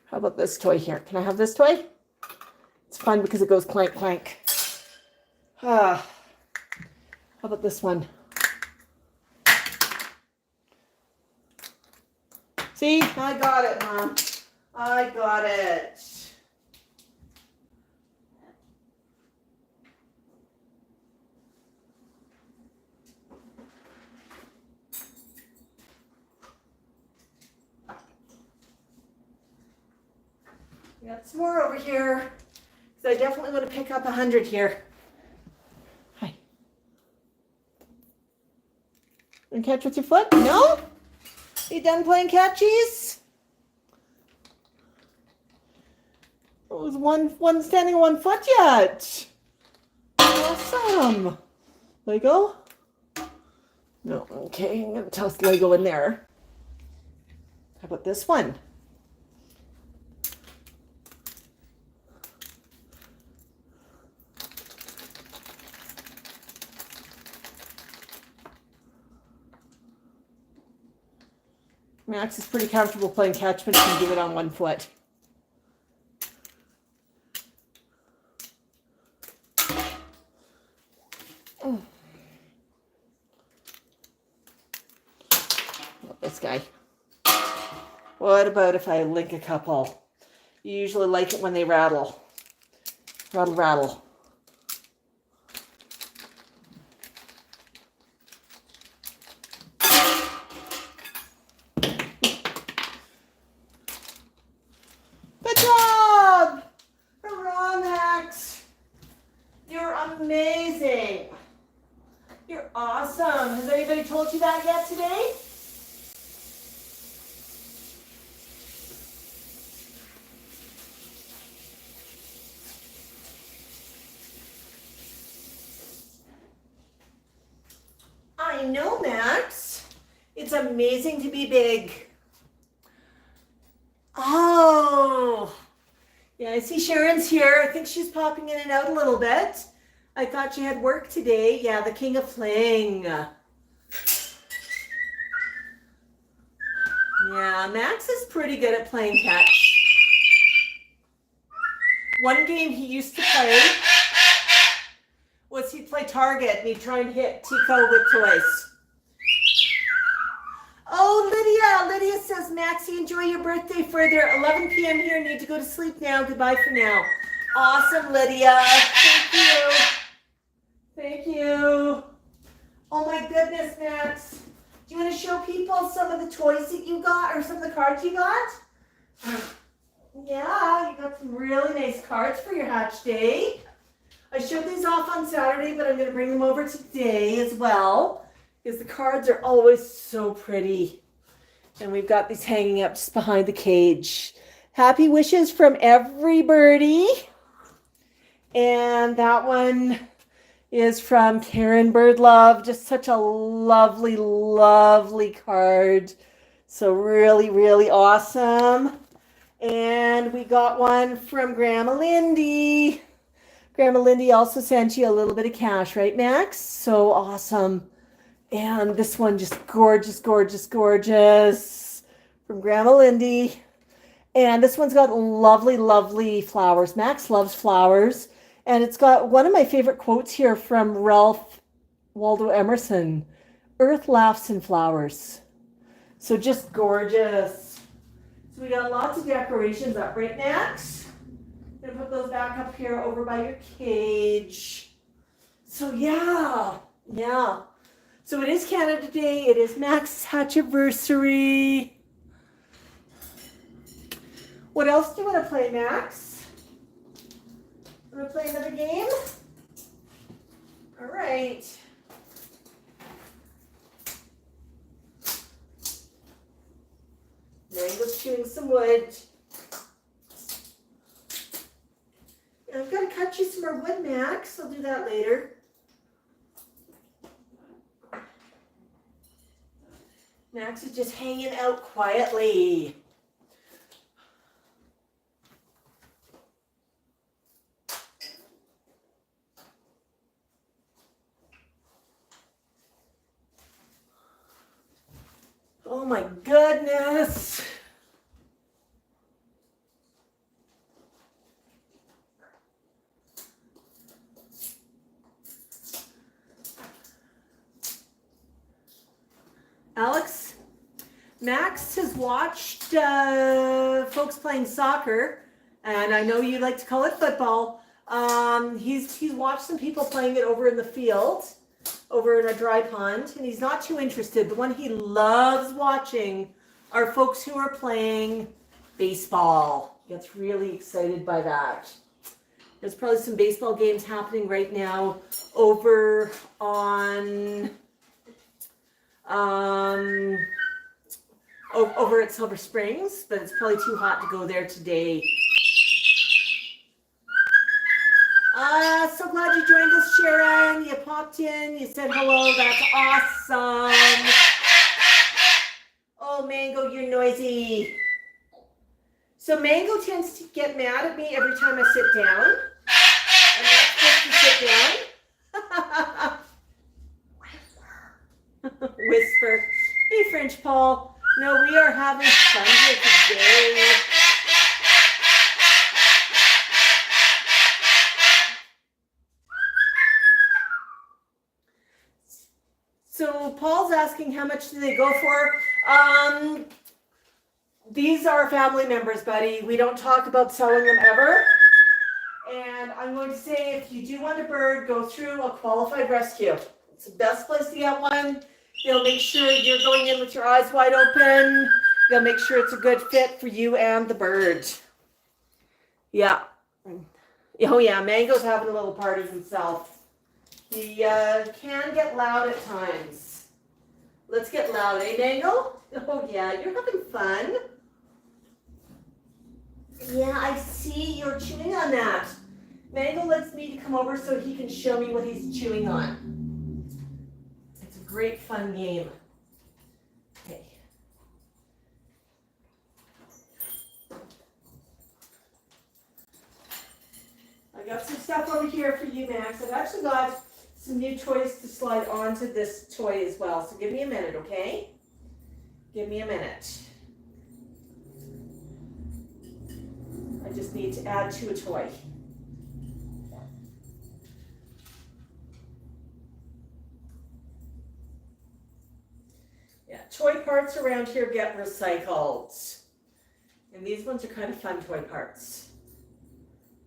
How about this toy here? Can I have this toy? It's fun because it goes clank, clank. Ah. How about this one? See, I got it, Mom. I got it. We got some more over here. So I definitely want to pick up 100 here. And catch with your foot? No? You done playing catchies? Was one standing on one foot yet? Awesome. Lego? No, okay, I'm gonna toss Lego in there. How about this one? Max is pretty comfortable playing catch, but he can do it on one foot. This guy. What about if I link a couple? You usually like it when they rattle. Rattle, rattle. Good job! Hurrah, Max! You're amazing. You're awesome. Has anybody told you that yet today? I know, Max. It's amazing to be big. Oh, yeah, I see Sharon's here. I think she's popping in and out a little bit. I thought she had work today. Yeah, the king of fling. Yeah, Max is pretty good at playing catch. One game he used to play was he'd play target and he'd try and hit Tico with toys. Oh, Lydia says, Maxie, enjoy your birthday further. 11 p.m. here, need to go to sleep now. Goodbye for now. Awesome, Lydia. Thank you. Thank you. Oh my goodness, Max. Do you want to show people some of the toys that you got or some of the cards you got? Yeah, you got some really nice cards for your Hatchday. I showed these off on Saturday, but I'm going to bring them over today as well because the cards are always so pretty. And we've got these hanging up just behind the cage. Happy wishes from every birdie. And that one is from Karen Birdlove. Just such a lovely, lovely card. So really, really awesome. And we got one from Grandma Lindy. Grandma Lindy also sent you a little bit of cash, right, Max? So awesome. And this one just gorgeous, gorgeous, gorgeous from Grandma Lindy. And this one's got lovely, lovely flowers. Max loves flowers. And it's got one of my favorite quotes here from Ralph Waldo Emerson. Earth laughs in flowers. So just gorgeous. So we got lots of decorations up, right, Max? I'm going to put those back up here over by your cage. So yeah. So it is Canada Day. It is Max's Hatchiversary. What else do you want to play, Max? Want to play another game? All right. Mango's chewing some wood. I've got to cut you some more wood, Max. I'll do that later. Max is just hanging out quietly. Oh my goodness. Alex, Max has watched folks playing soccer, and I know you like to call it football. He's watched some people playing it over in the field, over in a dry pond, and he's not too interested. The one he loves watching are folks who are playing baseball. He gets really excited by that. There's probably some baseball games happening right now over on over at Silver Springs, but it's probably too hot to go there today. So glad you joined us, Sharon. You popped in, you said hello. That's awesome. Oh, Mango, you're noisy. So Mango tends to get mad at me every time I sit down. I'm not supposed to sit down. Whisper. Hey, French Paul. No, we are having fun here today. So Paul's asking how much do they go for? These are family members, buddy. We don't talk about selling them ever. And I'm going to say if you do want a bird, go through a qualified rescue. It's the best place to get one. They'll make sure you're going in with your eyes wide open. They'll make sure it's a good fit for you and the bird. Yeah. Oh yeah, Mango's having a little party himself. He can get loud at times. Let's get loud, eh, Mango? Oh yeah, you're having fun. Yeah, I see you're chewing on that. Mango likes me to come over so he can show me what he's chewing on. It's a great fun game. Okay. I got some stuff over here for you, Max. I've actually got some new toys to slide onto this toy as well. So give me a minute, okay? Give me a minute. I just need to add to a toy. Yeah, toy parts around here get recycled. And these ones are kind of fun toy parts.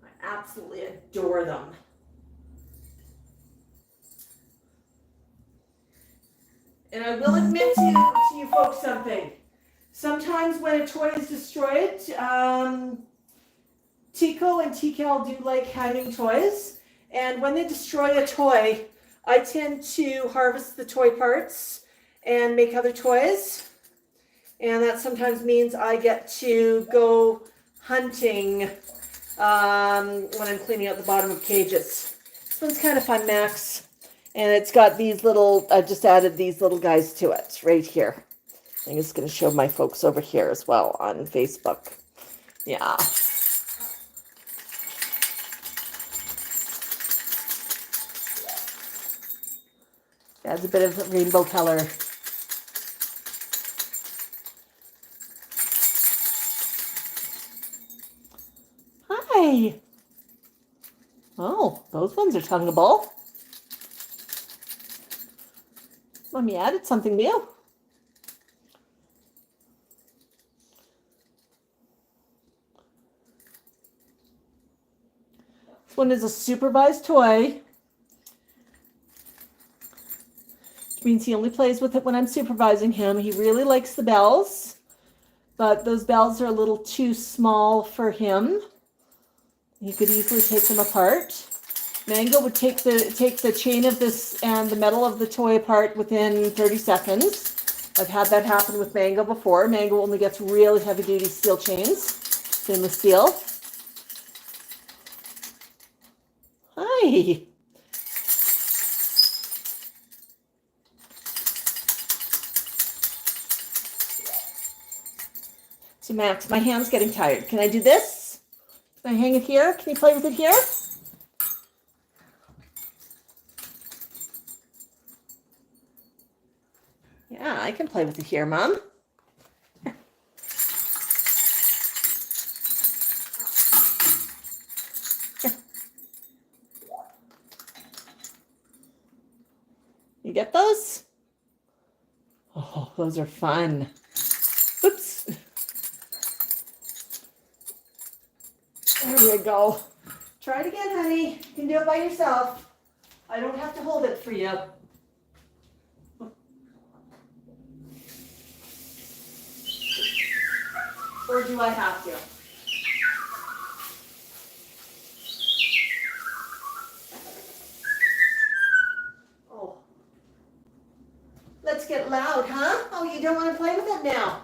I absolutely adore them. And I will admit to you folks something. Sometimes when a toy is destroyed, Tico and TCal do like hanging toys. And when they destroy a toy, I tend to harvest the toy parts and make other toys. And that sometimes means I get to go hunting when I'm cleaning out the bottom of cages. This one's kind of fun, Max. And it's got these little, I just added these little guys to it right here. I'm just going to show my folks over here as well on Facebook. Yeah. Adds a bit of rainbow color. Hi. Oh, those ones are tongueable. Mommy added something new. This one is a supervised toy, which means he only plays with it when I'm supervising him. He really likes the bells, but those bells are a little too small for him. He could easily take them apart. Mango would take the chain of this and the metal of the toy apart within 30 seconds. I've had that happen with Mango before. Mango only gets really heavy-duty steel chains, stainless steel. Hi. So Max, my hand's getting tired. Can I do this? Can I hang it here? Can you play with it here? Yeah, I can play with it here, Mom. You get those? Oh, those are fun. Oops. There you go. Try it again, honey. You can do it by yourself. I don't have to hold it for you. Or do I have to? Oh. Let's get loud, huh? Oh, you don't want to play with it now?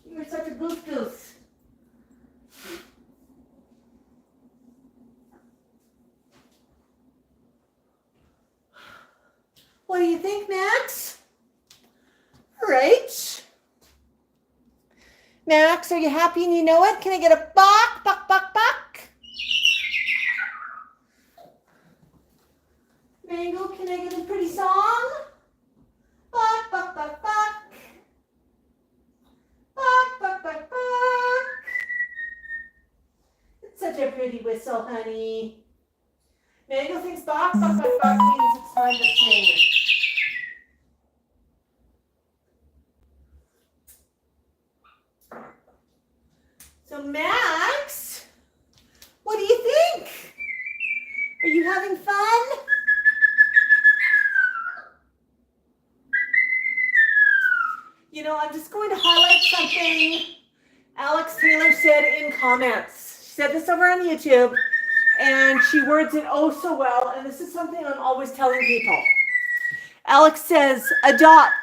You're such a goof goose. What do you think, Max? All right. Max, are you happy and you know it? Can I get a buck, buck, buck, buck? Mango, can I get a pretty song? Buck, buck, buck, buck. Buck, buck, buck, buck. It's such a pretty whistle, honey. Mango thinks buck, buck, buck, buck means it's time to sing. So Max, what do you think? Are you having fun? You know, I'm just going to highlight something Alex Taylor said in comments. She said this over on YouTube, and she words it oh so well, and this is something I'm always telling people. Alex says, adopt.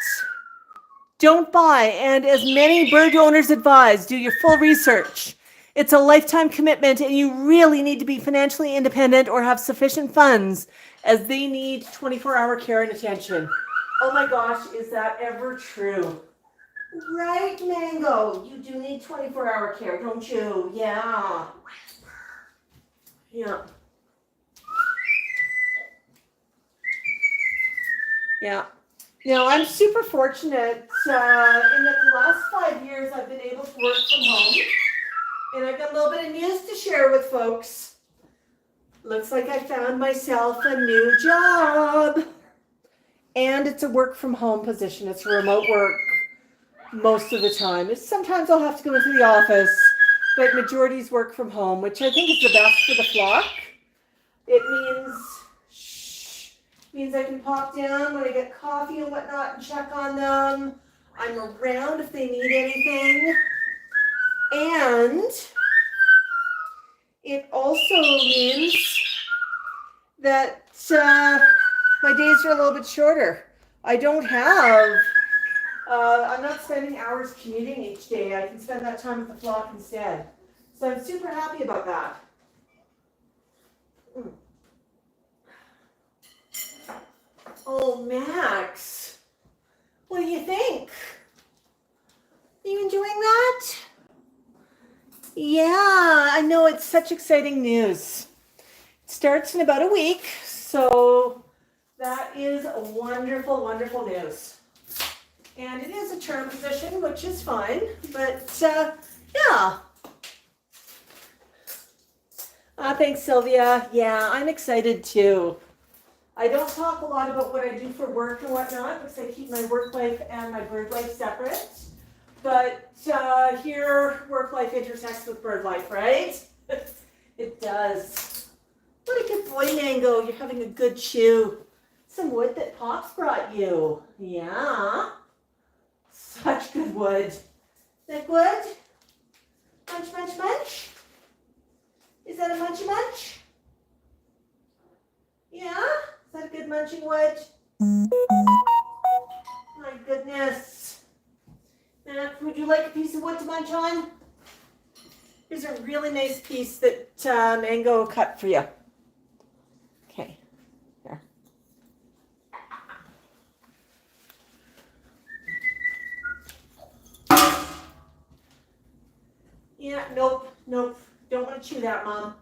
Don't buy, and as many bird owners advise, do your full research. It's a lifetime commitment, and you really need to be financially independent or have sufficient funds, as they need 24-hour care and attention. Oh my gosh, is that ever true? Right, Mango? You do need 24-hour care, don't you? Yeah. Yeah. Yeah. Now, I'm super fortunate. In the last 5 years, I've been able to work from home. And I've got a little bit of news to share with folks. Looks like I found myself a new job. And it's a work from home position. It's remote work most of the time. Sometimes I'll have to go into the office, but majority's work from home, which I think is the best for the flock. It means I can pop down when I get coffee and whatnot and check on them. I'm around if they need anything. And it also means that my days are a little bit shorter. I don't have I'm not spending hours commuting each day. I can spend that time with the flock instead. So I'm super happy about that. Oh, Max, what do you think? Are you enjoying that? Yeah, I know, it's such exciting news. It starts in about a week, so that is wonderful, wonderful news. And it is a term position, which is fine, but yeah. Thanks, Sylvia. Yeah, I'm excited too. I don't talk a lot about what I do for work and whatnot because I keep my work life and my bird life separate. But here, work life intersects with bird life, right? It does. What a good boy, Mango. You're having a good chew. Some wood that Pops brought you. Yeah. Such good wood. That wood? Munch, munch, munch? Is that a munchy munch? Yeah? Is that a good munching wood? My goodness. Mac, would you like a piece of wood to munch on? Here's a really nice piece that Mango cut for you. Okay. Here. Yeah, nope, nope. Don't want to chew that, Mom.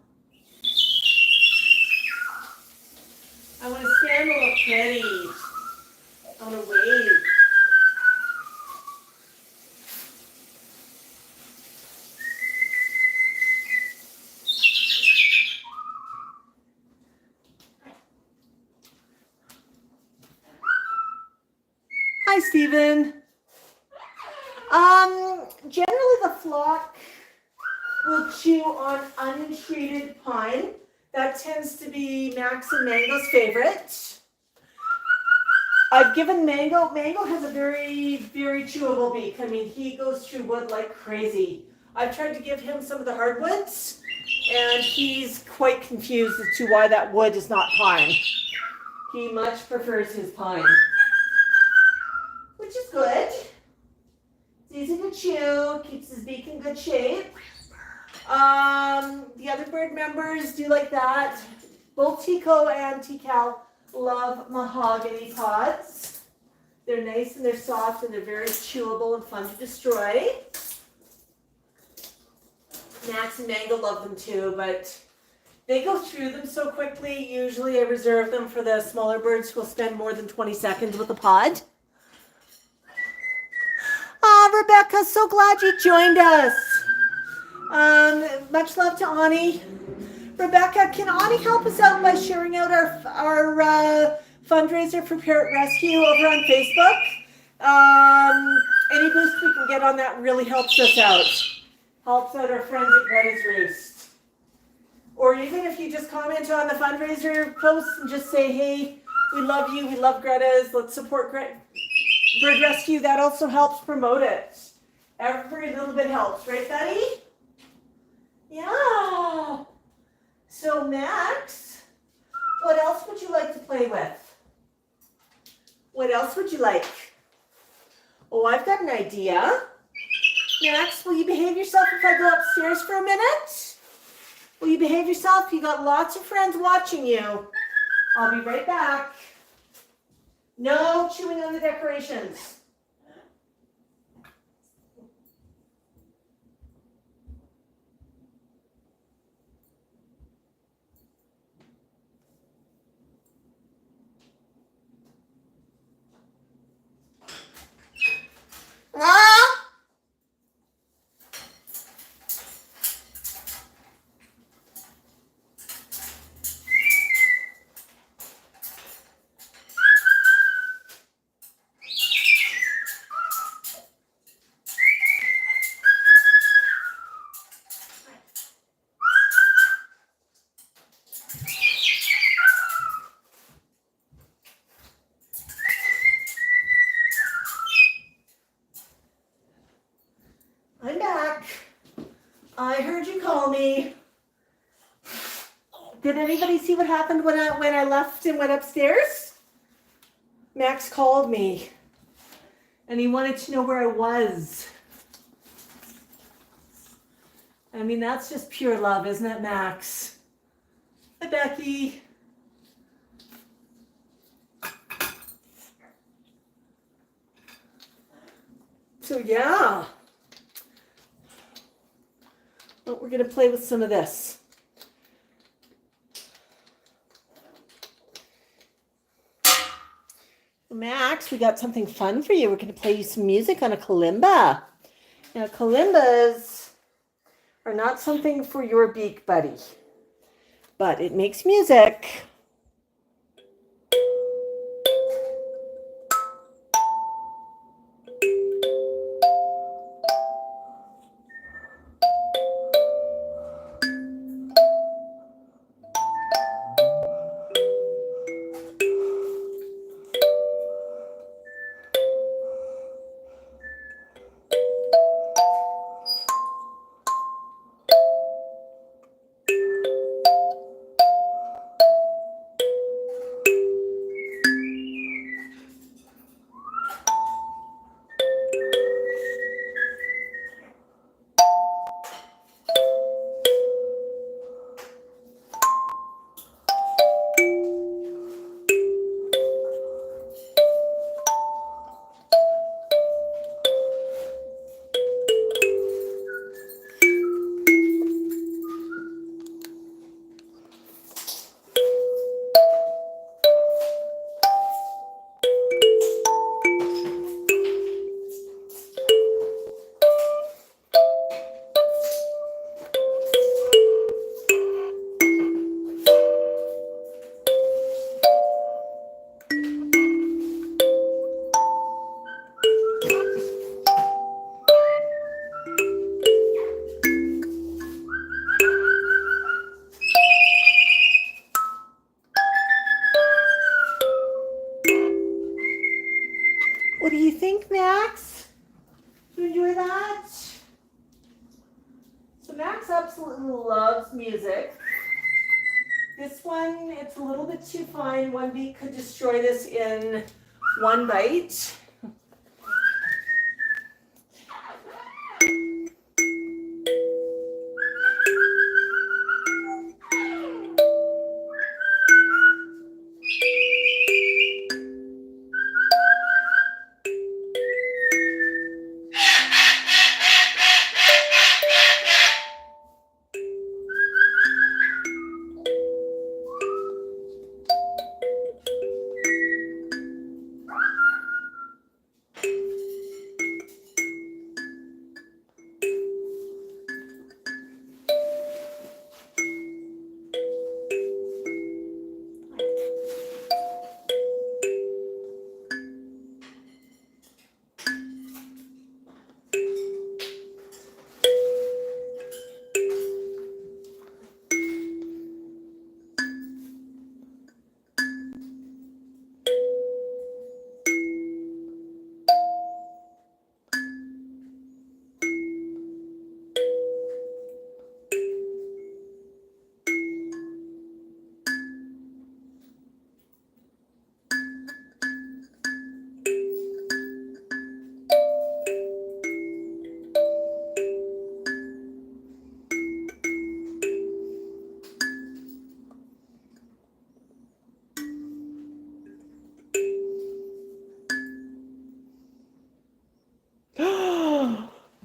I want to stand a little pretty. I want to wave. Hi, Stephen. Generally the flock will chew on untreated pine. That tends to be Max and Mango's favorite. I've given Mango has a very, very chewable beak. I mean, he goes through wood like crazy. I've tried to give him some of the hardwoods, and he's quite confused as to why that wood is not pine. He much prefers his pine, which is good. It's easy to chew, keeps his beak in good shape. The other bird members do like that. Both Tico and Tikal love mahogany pods. They're nice and they're soft and they're very chewable and fun to destroy. Max and Mango love them too, but they go through them so quickly. Usually I reserve them for the smaller birds who will spend more than 20 seconds with a pod. Rebecca, so glad you joined us. Much love to Ani. Rebecca, can Ani help us out by sharing out our fundraiser for Parrot Rescue over on Facebook? Any boost we can get on that really helps us out. Helps out our friends at Greta's Roost. Or even if you just comment on the fundraiser post and just say, hey, we love you, we love Greta's, let's support Bird Rescue, that also helps promote it. Every little bit helps, right, Betty? Yeah. So, Max, what else would you like to play with? What else would you like? Oh, I've got an idea. Max, will you behave yourself if I go upstairs for a minute? Will you behave yourself? You got lots of friends watching you. I'll be right back. No chewing on the decorations. I'm back. I heard you call me. Did anybody see what happened when I left and went upstairs? Max called me. And he wanted to know where I was. I mean, that's just pure love, isn't it, Max? Hi, Becky. So yeah, well, we're gonna play with some of this. Max, we got something fun for you. We're gonna play you some music on a kalimba. Now, kalimbas are not something for your beak, buddy, but it makes music. What do you think, Max? Do you enjoy that? So Max absolutely loves music. This one, it's a little bit too fine. One beak could destroy this in one bite.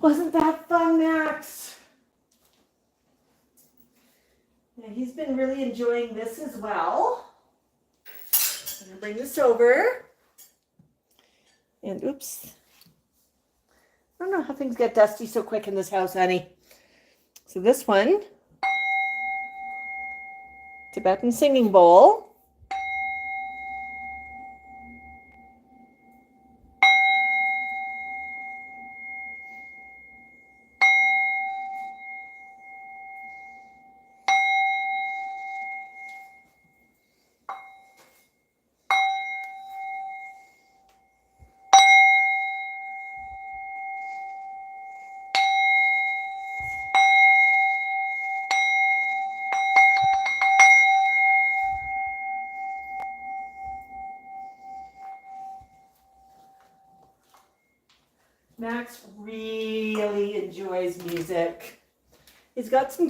Wasn't that fun, Max? Yeah, he's been really enjoying this as well. I'm gonna bring this over. And oops. I don't know how things get dusty so quick in this house, honey. So this one, Tibetan singing bowl. He's got some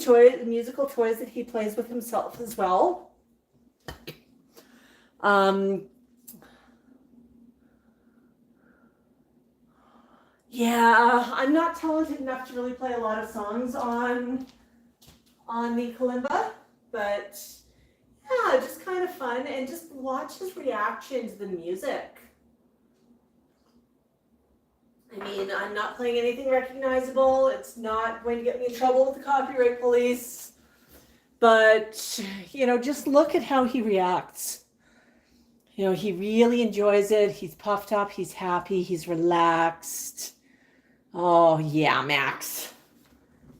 musical toys that he plays with himself as well. Yeah, I'm not talented enough to really play a lot of songs on the kalimba, but yeah, just kind of fun, and just watch his reaction to the music. I mean, I'm not playing anything recognizable. It's not going to get me in trouble with the copyright police. But, you know, just look at how he reacts. You know, he really enjoys it. He's puffed up. He's happy. He's relaxed. Oh, yeah, Max.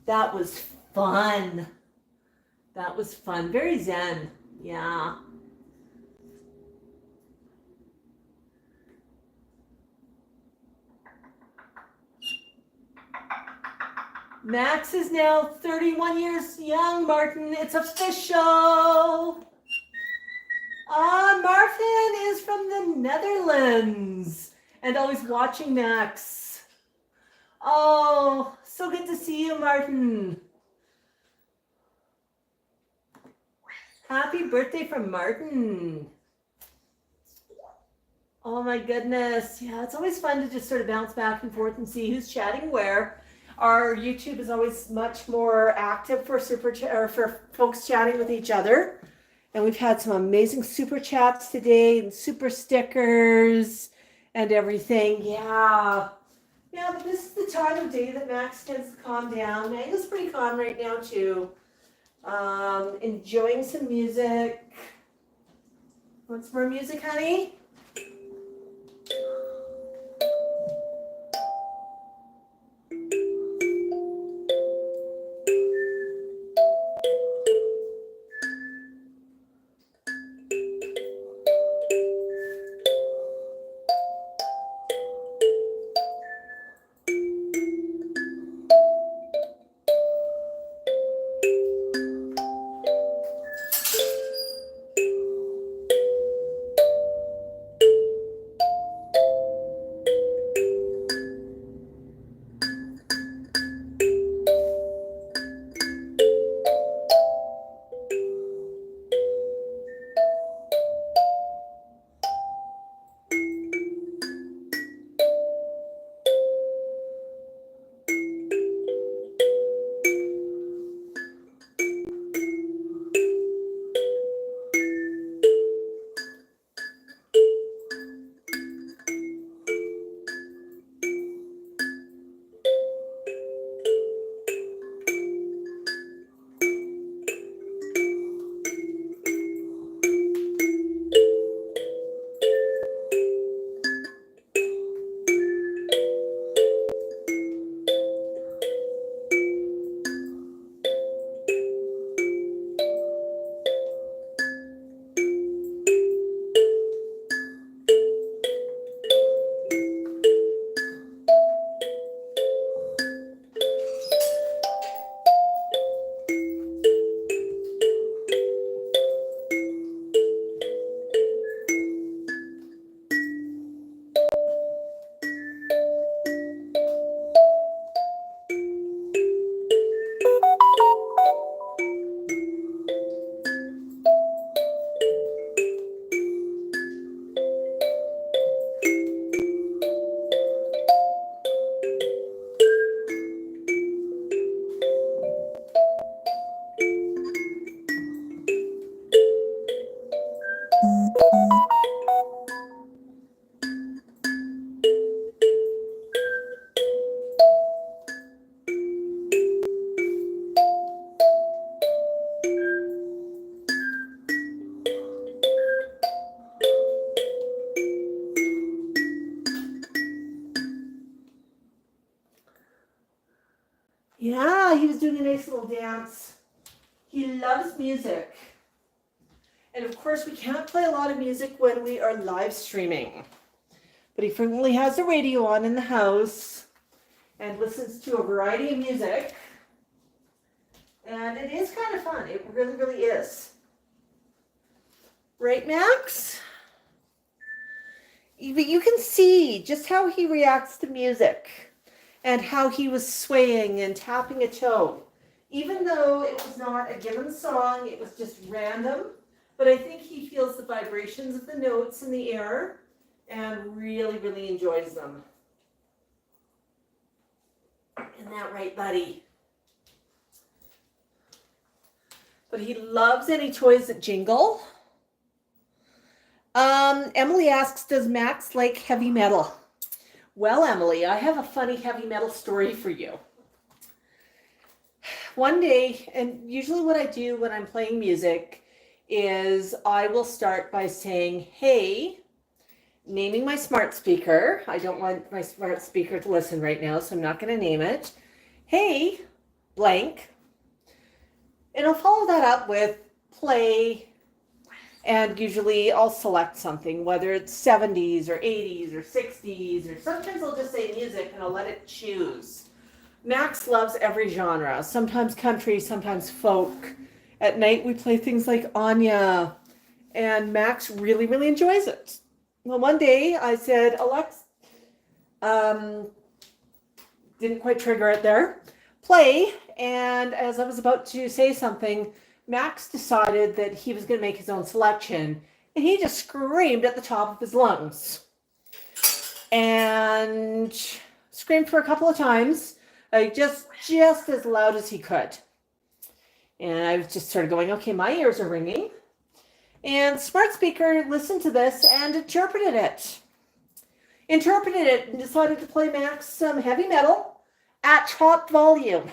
That was fun. That was fun. Very zen. Yeah. Max is now 31 years young, Martin. It's official. Martin is from the Netherlands and always watching Max. Oh, so good to see you, Martin. Happy birthday from Martin. Oh my goodness. Yeah, it's always fun to just sort of bounce back and forth and see who's chatting where. Our YouTube is always much more active for for folks chatting with each other. And we've had some amazing super chats today and super stickers and everything. Yeah. Yeah, but this is the time of day that Max tends to calm down. Mango's pretty calm right now too. Enjoying some music. Want some more music, honey? Yeah, he was doing a nice little dance. He loves music. And of course, we can't play a lot of music when we are live streaming. But he frequently has the radio on in the house and listens to a variety of music. And it is kind of fun. It really, really is. Right, Max? But you can see just how he reacts to music and how he was swaying and tapping a toe. Even though it was not a given song, it was just random. But I think he feels the vibrations of the notes in the air and really, really enjoys them. Isn't that right, buddy? But he loves any toys that jingle. Emily asks, does Max like heavy metal? Well, Emily, I have a funny heavy metal story for you. One day, and usually what I do when I'm playing music is I will start by saying, hey, naming my smart speaker. I don't want my smart speaker to listen right now, so I'm not going to name it. Hey, blank. And I'll follow that up with play, and usually I'll select something, whether it's 70s or 80s or 60s, or sometimes I'll just say music and I'll let it choose. Max loves every genre, sometimes country, sometimes folk. At night we play things like Anya, and Max really, really enjoys it. Well, one day I said, Alexa, didn't quite trigger it there, play, and as I was about to say something, Max decided that he was going to make his own selection, and he just screamed at the top of his lungs. And screamed for a couple of times, just as loud as he could. And I was just sort of going, okay, my ears are ringing. And smart speaker listened to this and interpreted it. And decided to play Max some heavy metal at top volume.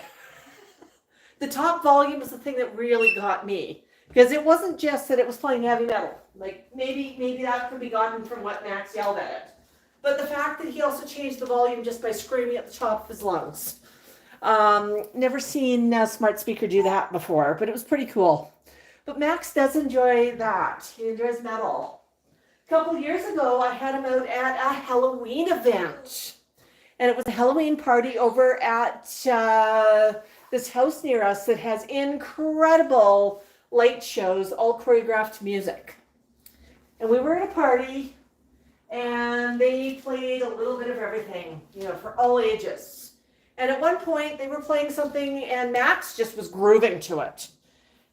The top volume is the thing that really got me, because it wasn't just that it was playing heavy metal. Like maybe that could be gotten from what Max yelled at it, but the fact that he also changed the volume just by screaming at the top of his lungs. Never seen a smart speaker do that before, but it was pretty cool. But Max does enjoy that. He enjoys metal. A couple of years ago, I had him out at a Halloween event, and it was a Halloween party over at this house near us that has incredible light shows, all choreographed music. And we were at a party, and they played a little bit of everything, for all ages. And at one point, they were playing something, and Max just was grooving to it.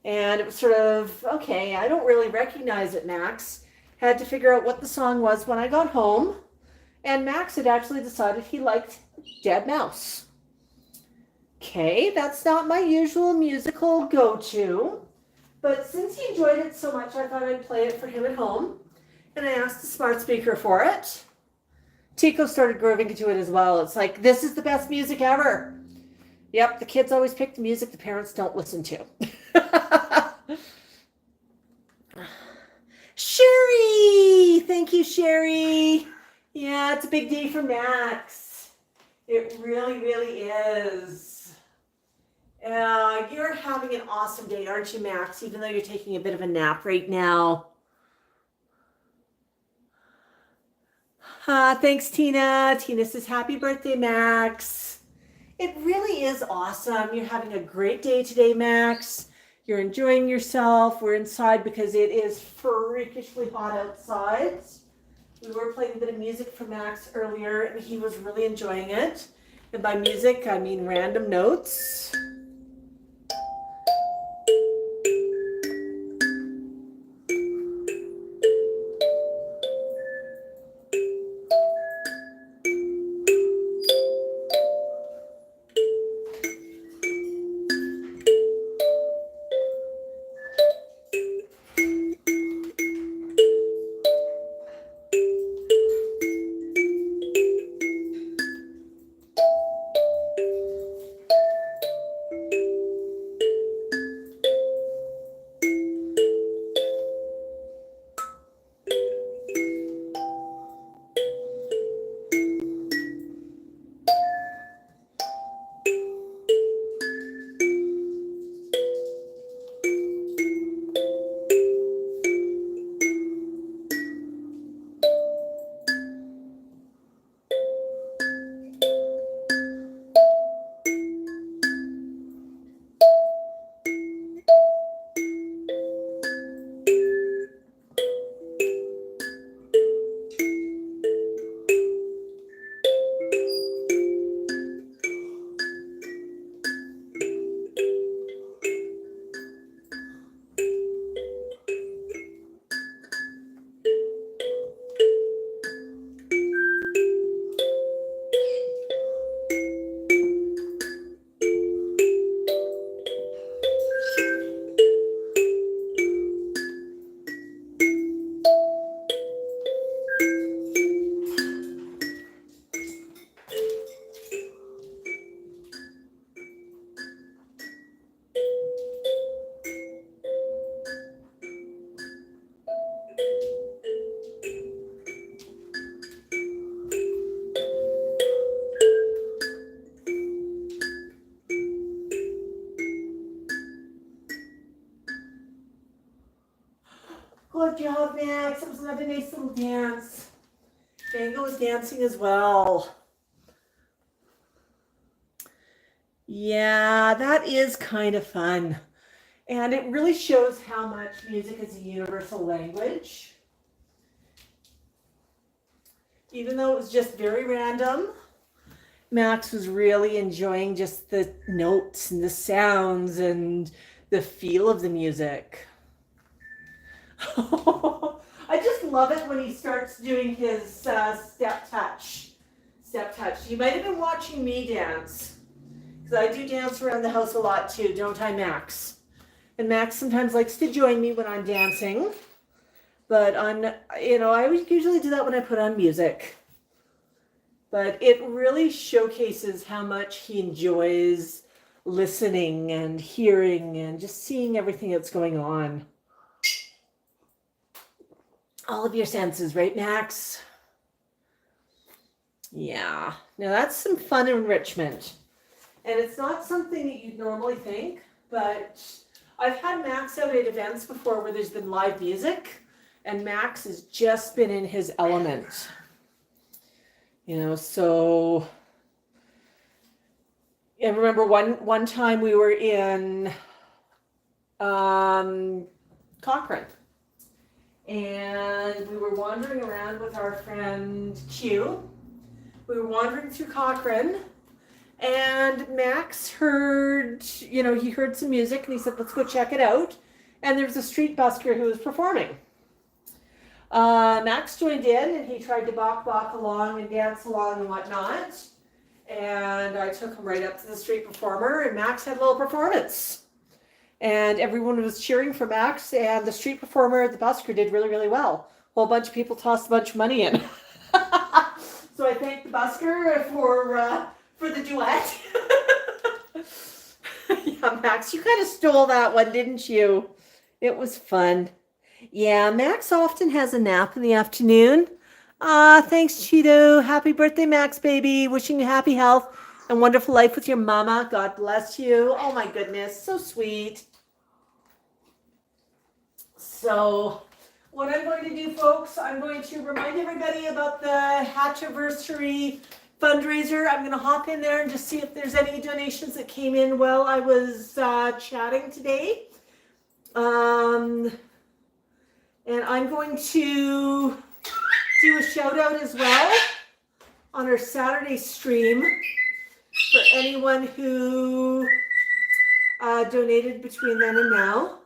And it was sort of, okay, I don't really recognize it, Max. Had to figure out what the song was when I got home. And Max had actually decided he liked Dead Mouse. Okay, that's not my usual musical go-to, but since he enjoyed it so much, I thought I'd play it for him at home, and I asked the smart speaker for it. Tico started grooving to it as well. It's like, this is the best music ever. Yep, the kids always pick the music the parents don't listen to. Sherry! Thank you, Sherry. Yeah, it's a big day for Max. It really, really is. You're having an awesome day, aren't you, Max? Even though you're taking a bit of a nap right now. Thanks, Tina. Tina says, happy birthday, Max. It really is awesome. You're having a great day today, Max. You're enjoying yourself. We're inside because it is freakishly hot outside. We were playing a bit of music for Max earlier, and he was really enjoying it. And by music, I mean random notes. Good job, Max. It was another nice little dance. Mango was dancing as well. Yeah, that is kind of fun. And it really shows how much music is a universal language. Even though it was just very random, Max was really enjoying just the notes and the sounds and the feel of the music. I just love it when he starts doing his step touch. You might have been watching me dance, because I do dance around the house a lot too, don't I, Max? And Max sometimes likes to join me when I'm dancing, but I would usually do that when I put on music. But it really showcases how much he enjoys listening and hearing and just seeing everything that's going on. All of your senses, right, Max? Yeah. Now that's some fun enrichment. And it's not something that you'd normally think, but I've had Max out at events before where there's been live music, and Max has just been in his element. So I remember one time we were in Cochrane, and we were wandering around with our friend Q. We were wandering through Cochrane, and Max heard, he heard some music, and he said, let's go check it out. And there was a street busker who was performing. Max joined in, and he tried to bop along and dance along and whatnot. And I took him right up to the street performer, and Max had a little performance. And everyone was cheering for Max, and the street performer, the busker, did really, really well. A whole bunch of people tossed a bunch of money in. So I thank the busker for the duet. Yeah, Max, you kind of stole that one, didn't you? It was fun. Yeah, Max often has a nap in the afternoon. Thanks, Cheeto. Happy birthday, Max, baby. Wishing you happy health and wonderful life with your mama. God bless you. Oh, my goodness. So sweet. So what I'm going to do, folks, I'm going to remind everybody about the Hatchiversary fundraiser. I'm going to hop in there and just see if there's any donations that came in while I was chatting today. And I'm going to do a shout out as well on our Saturday stream for anyone who donated between then and now.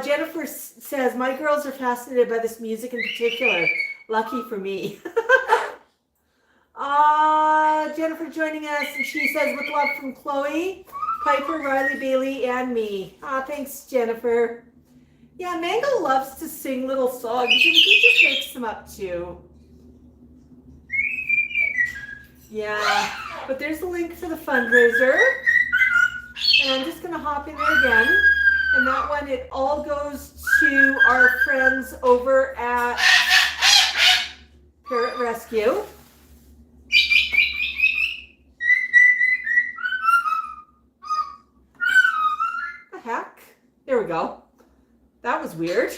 Jennifer says, my girls are fascinated by this music in particular. Lucky for me. Jennifer joining us, and she says, with love from Chloe, Piper, Riley, Bailey, and me. Thanks, Jennifer. Yeah, Mango loves to sing little songs, and he just makes them up too. Yeah, but there's the link for the fundraiser. And I'm just going to hop in there again. And that one, it all goes to our friends over at Parrot Rescue. The heck? There we go. That was weird.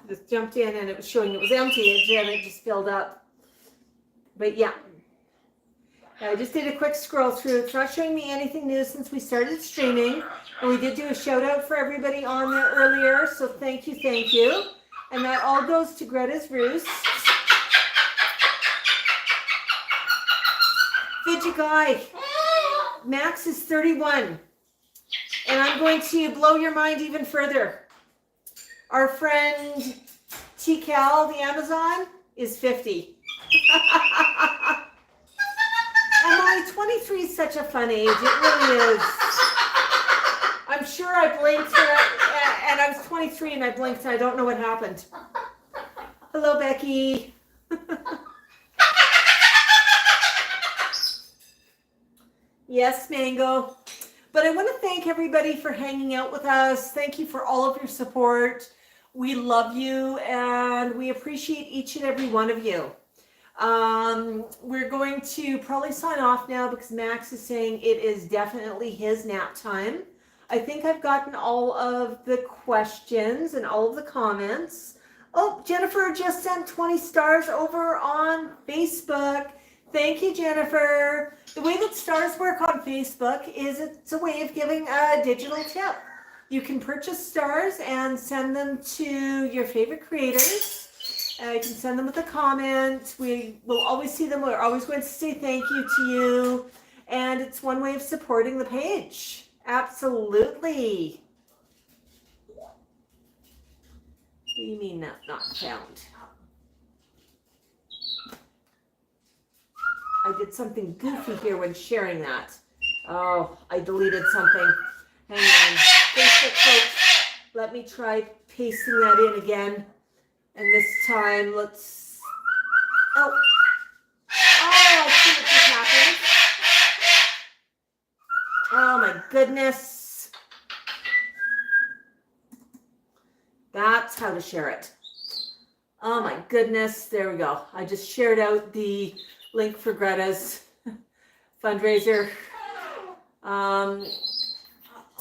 Just jumped in and it was showing it was empty, and then it just filled up. But yeah, I just did a quick scroll through. It's not showing me anything new since we started streaming. And we did do a shout out for everybody on there earlier. So thank you. And that all goes to Greta's Roost. Fidget Guy. Max is 31. And I'm going to blow your mind even further. Our friend T-Cal, the Amazon, is 50. Emily, 23 is such a fun age. It really is. I'm sure I blinked and I was 23 and I blinked and I don't know what happened. Hello, Becky. Yes, Mango. But I want to thank everybody for hanging out with us. Thank you for all of your support. We love you and we appreciate each and every one of you. We're going to probably sign off now because Max is saying it is definitely his nap time. I think I've gotten all of the questions and all of the comments. Oh, Jennifer just sent 20 stars over on Facebook. Thank you, Jennifer. The way that stars work on Facebook is it's a way of giving a digital tip. You can purchase stars and send them to your favorite creators. You can send them with a comment. We will always see them. We're always going to say thank you to you. And it's one way of supporting the page. Absolutely. What do you mean not found? I did something goofy here when sharing that. Oh, I deleted something. Hang on. Facebook folks, let me try pasting that in again. And this time, let's... Oh, I see what just happened. Oh my goodness. That's how to share it. Oh my goodness. There we go. I just shared out the link for Greta's fundraiser.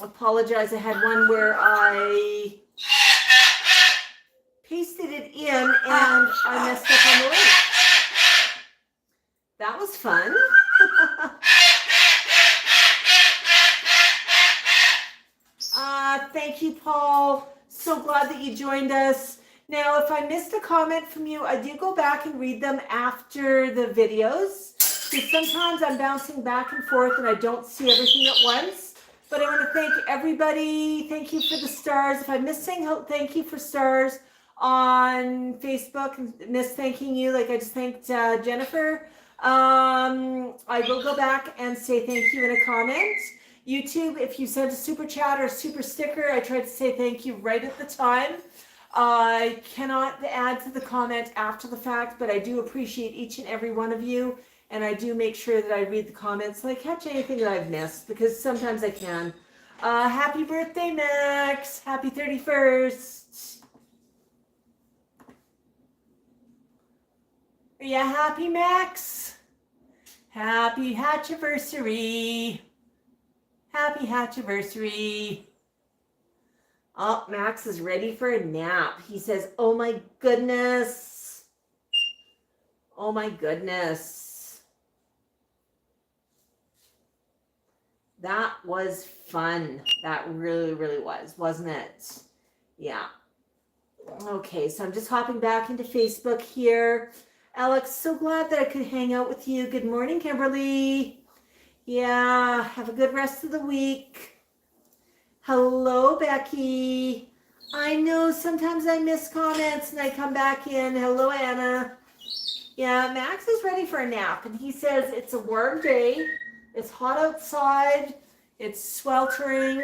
Apologize. I had one where I pasted it in and I messed up on the link. That was fun. Thank you, Paul. So glad that you joined us. Now, if I missed a comment from you, I do go back and read them after the videos. Because sometimes I'm bouncing back and forth and I don't see everything at once. But I want to thank everybody. Thank you for the stars. If I missed saying thank you for stars on Facebook and missed thanking you, like I just thanked Jennifer, I will go back and say thank you in a comment. YouTube, if you sent a super chat or a super sticker, I tried to say thank you right at the time. I cannot add to the comment after the fact, but I do appreciate each and every one of you. And I do make sure that I read the comments and I catch anything that I've missed because sometimes I can. Happy birthday, Max. Happy 31st. Are you happy, Max? Happy hatchiversary. Happy hatchiversary. Oh, Max is ready for a nap. He says, oh my goodness. Oh my goodness. That was fun. That really, really was, wasn't it? Yeah. Okay, so I'm just hopping back into Facebook here. Alex, so glad that I could hang out with you. Good morning, Kimberly. Yeah, have a good rest of the week. Hello, Becky. I know sometimes I miss comments and I come back in. Hello, Anna. Yeah, Max is ready for a nap and he says it's a warm day. It's hot outside. It's sweltering.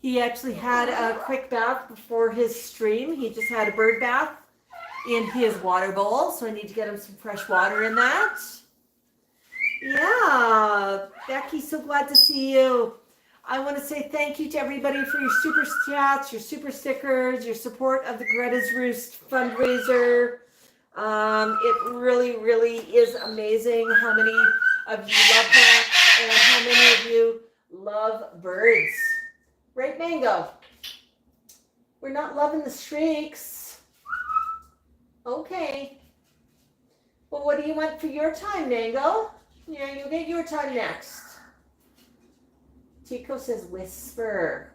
He actually had a quick bath before his stream. He just had a bird bath in his water bowl, so I need to get him some fresh water in that. Yeah, Becky, so glad to see you. I want to say thank you to everybody for your super chats, your super stickers, your support of the Greta's Roost fundraiser. It really, really is amazing how many of you love that and how many of you love birds. Right, Mango? We're not loving the streaks. Okay. Well, what do you want for your time, Mango? Yeah, you'll get your time next. Tico says whisper.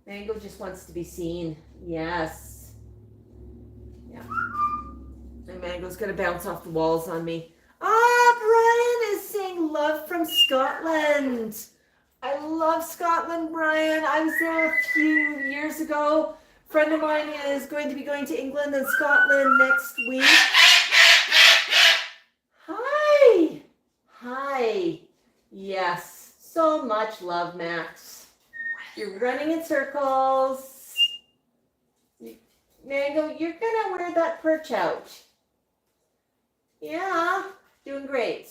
Mango just wants to be seen. Yes. Yeah. And Mango's going to bounce off the walls on me. Brian is saying love from Scotland. I love Scotland, Brian. I was there a few years ago. A friend of mine is going to be going to England and Scotland next week. Hi. Hi. Yes. So much love, Max. You're running in circles. Mango, you're going to wear that perch out. Yeah. Doing great.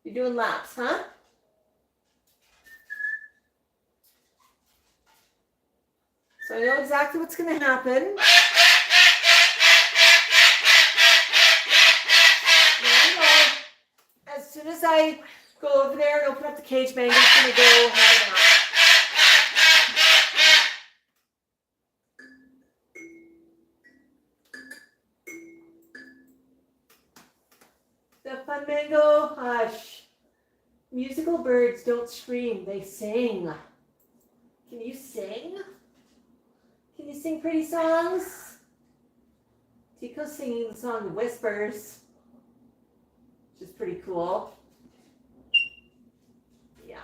You're doing laps, huh? So I know exactly what's going to happen. I go over there and open up the cage, Mango's gonna go have a nap. The fun Mango, hush. Musical birds don't scream, they sing. Can you sing? Can you sing pretty songs? Tico's singing the song Whispers, which is pretty cool. Yeah.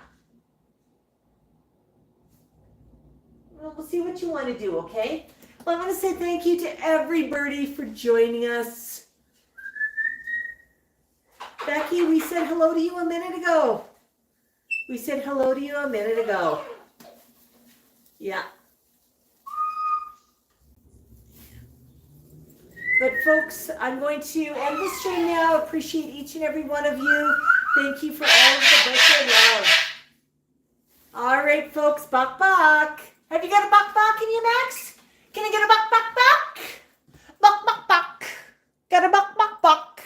Well, we'll see what you want to do, okay? Well, I want to say thank you to every birdie for joining us. Becky, we said hello to you a minute ago. We said hello to you a minute ago. Yeah. But folks, I'm going to end the stream now. Appreciate each and every one of you. Thank you for all of the birthday love. All right, folks, buck buck. Have you got a buck buck in you, Max? Can I get a buck buck buck? Buck buck buck. Got a buck buck buck.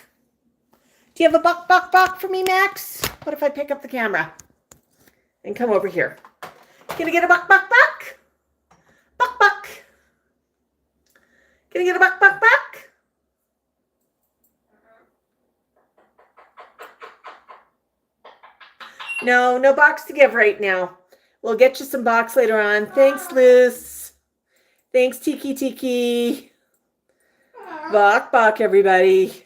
Do you have a buck buck buck for me, Max? What if I pick up the camera and come over here? Can I get a buck buck buck? Buck buck. Can I get a buck buck buck? No, no box to give right now. We'll get you some box later on. Thanks, Luce. Thanks, Tiki Tiki. Buck buck, everybody.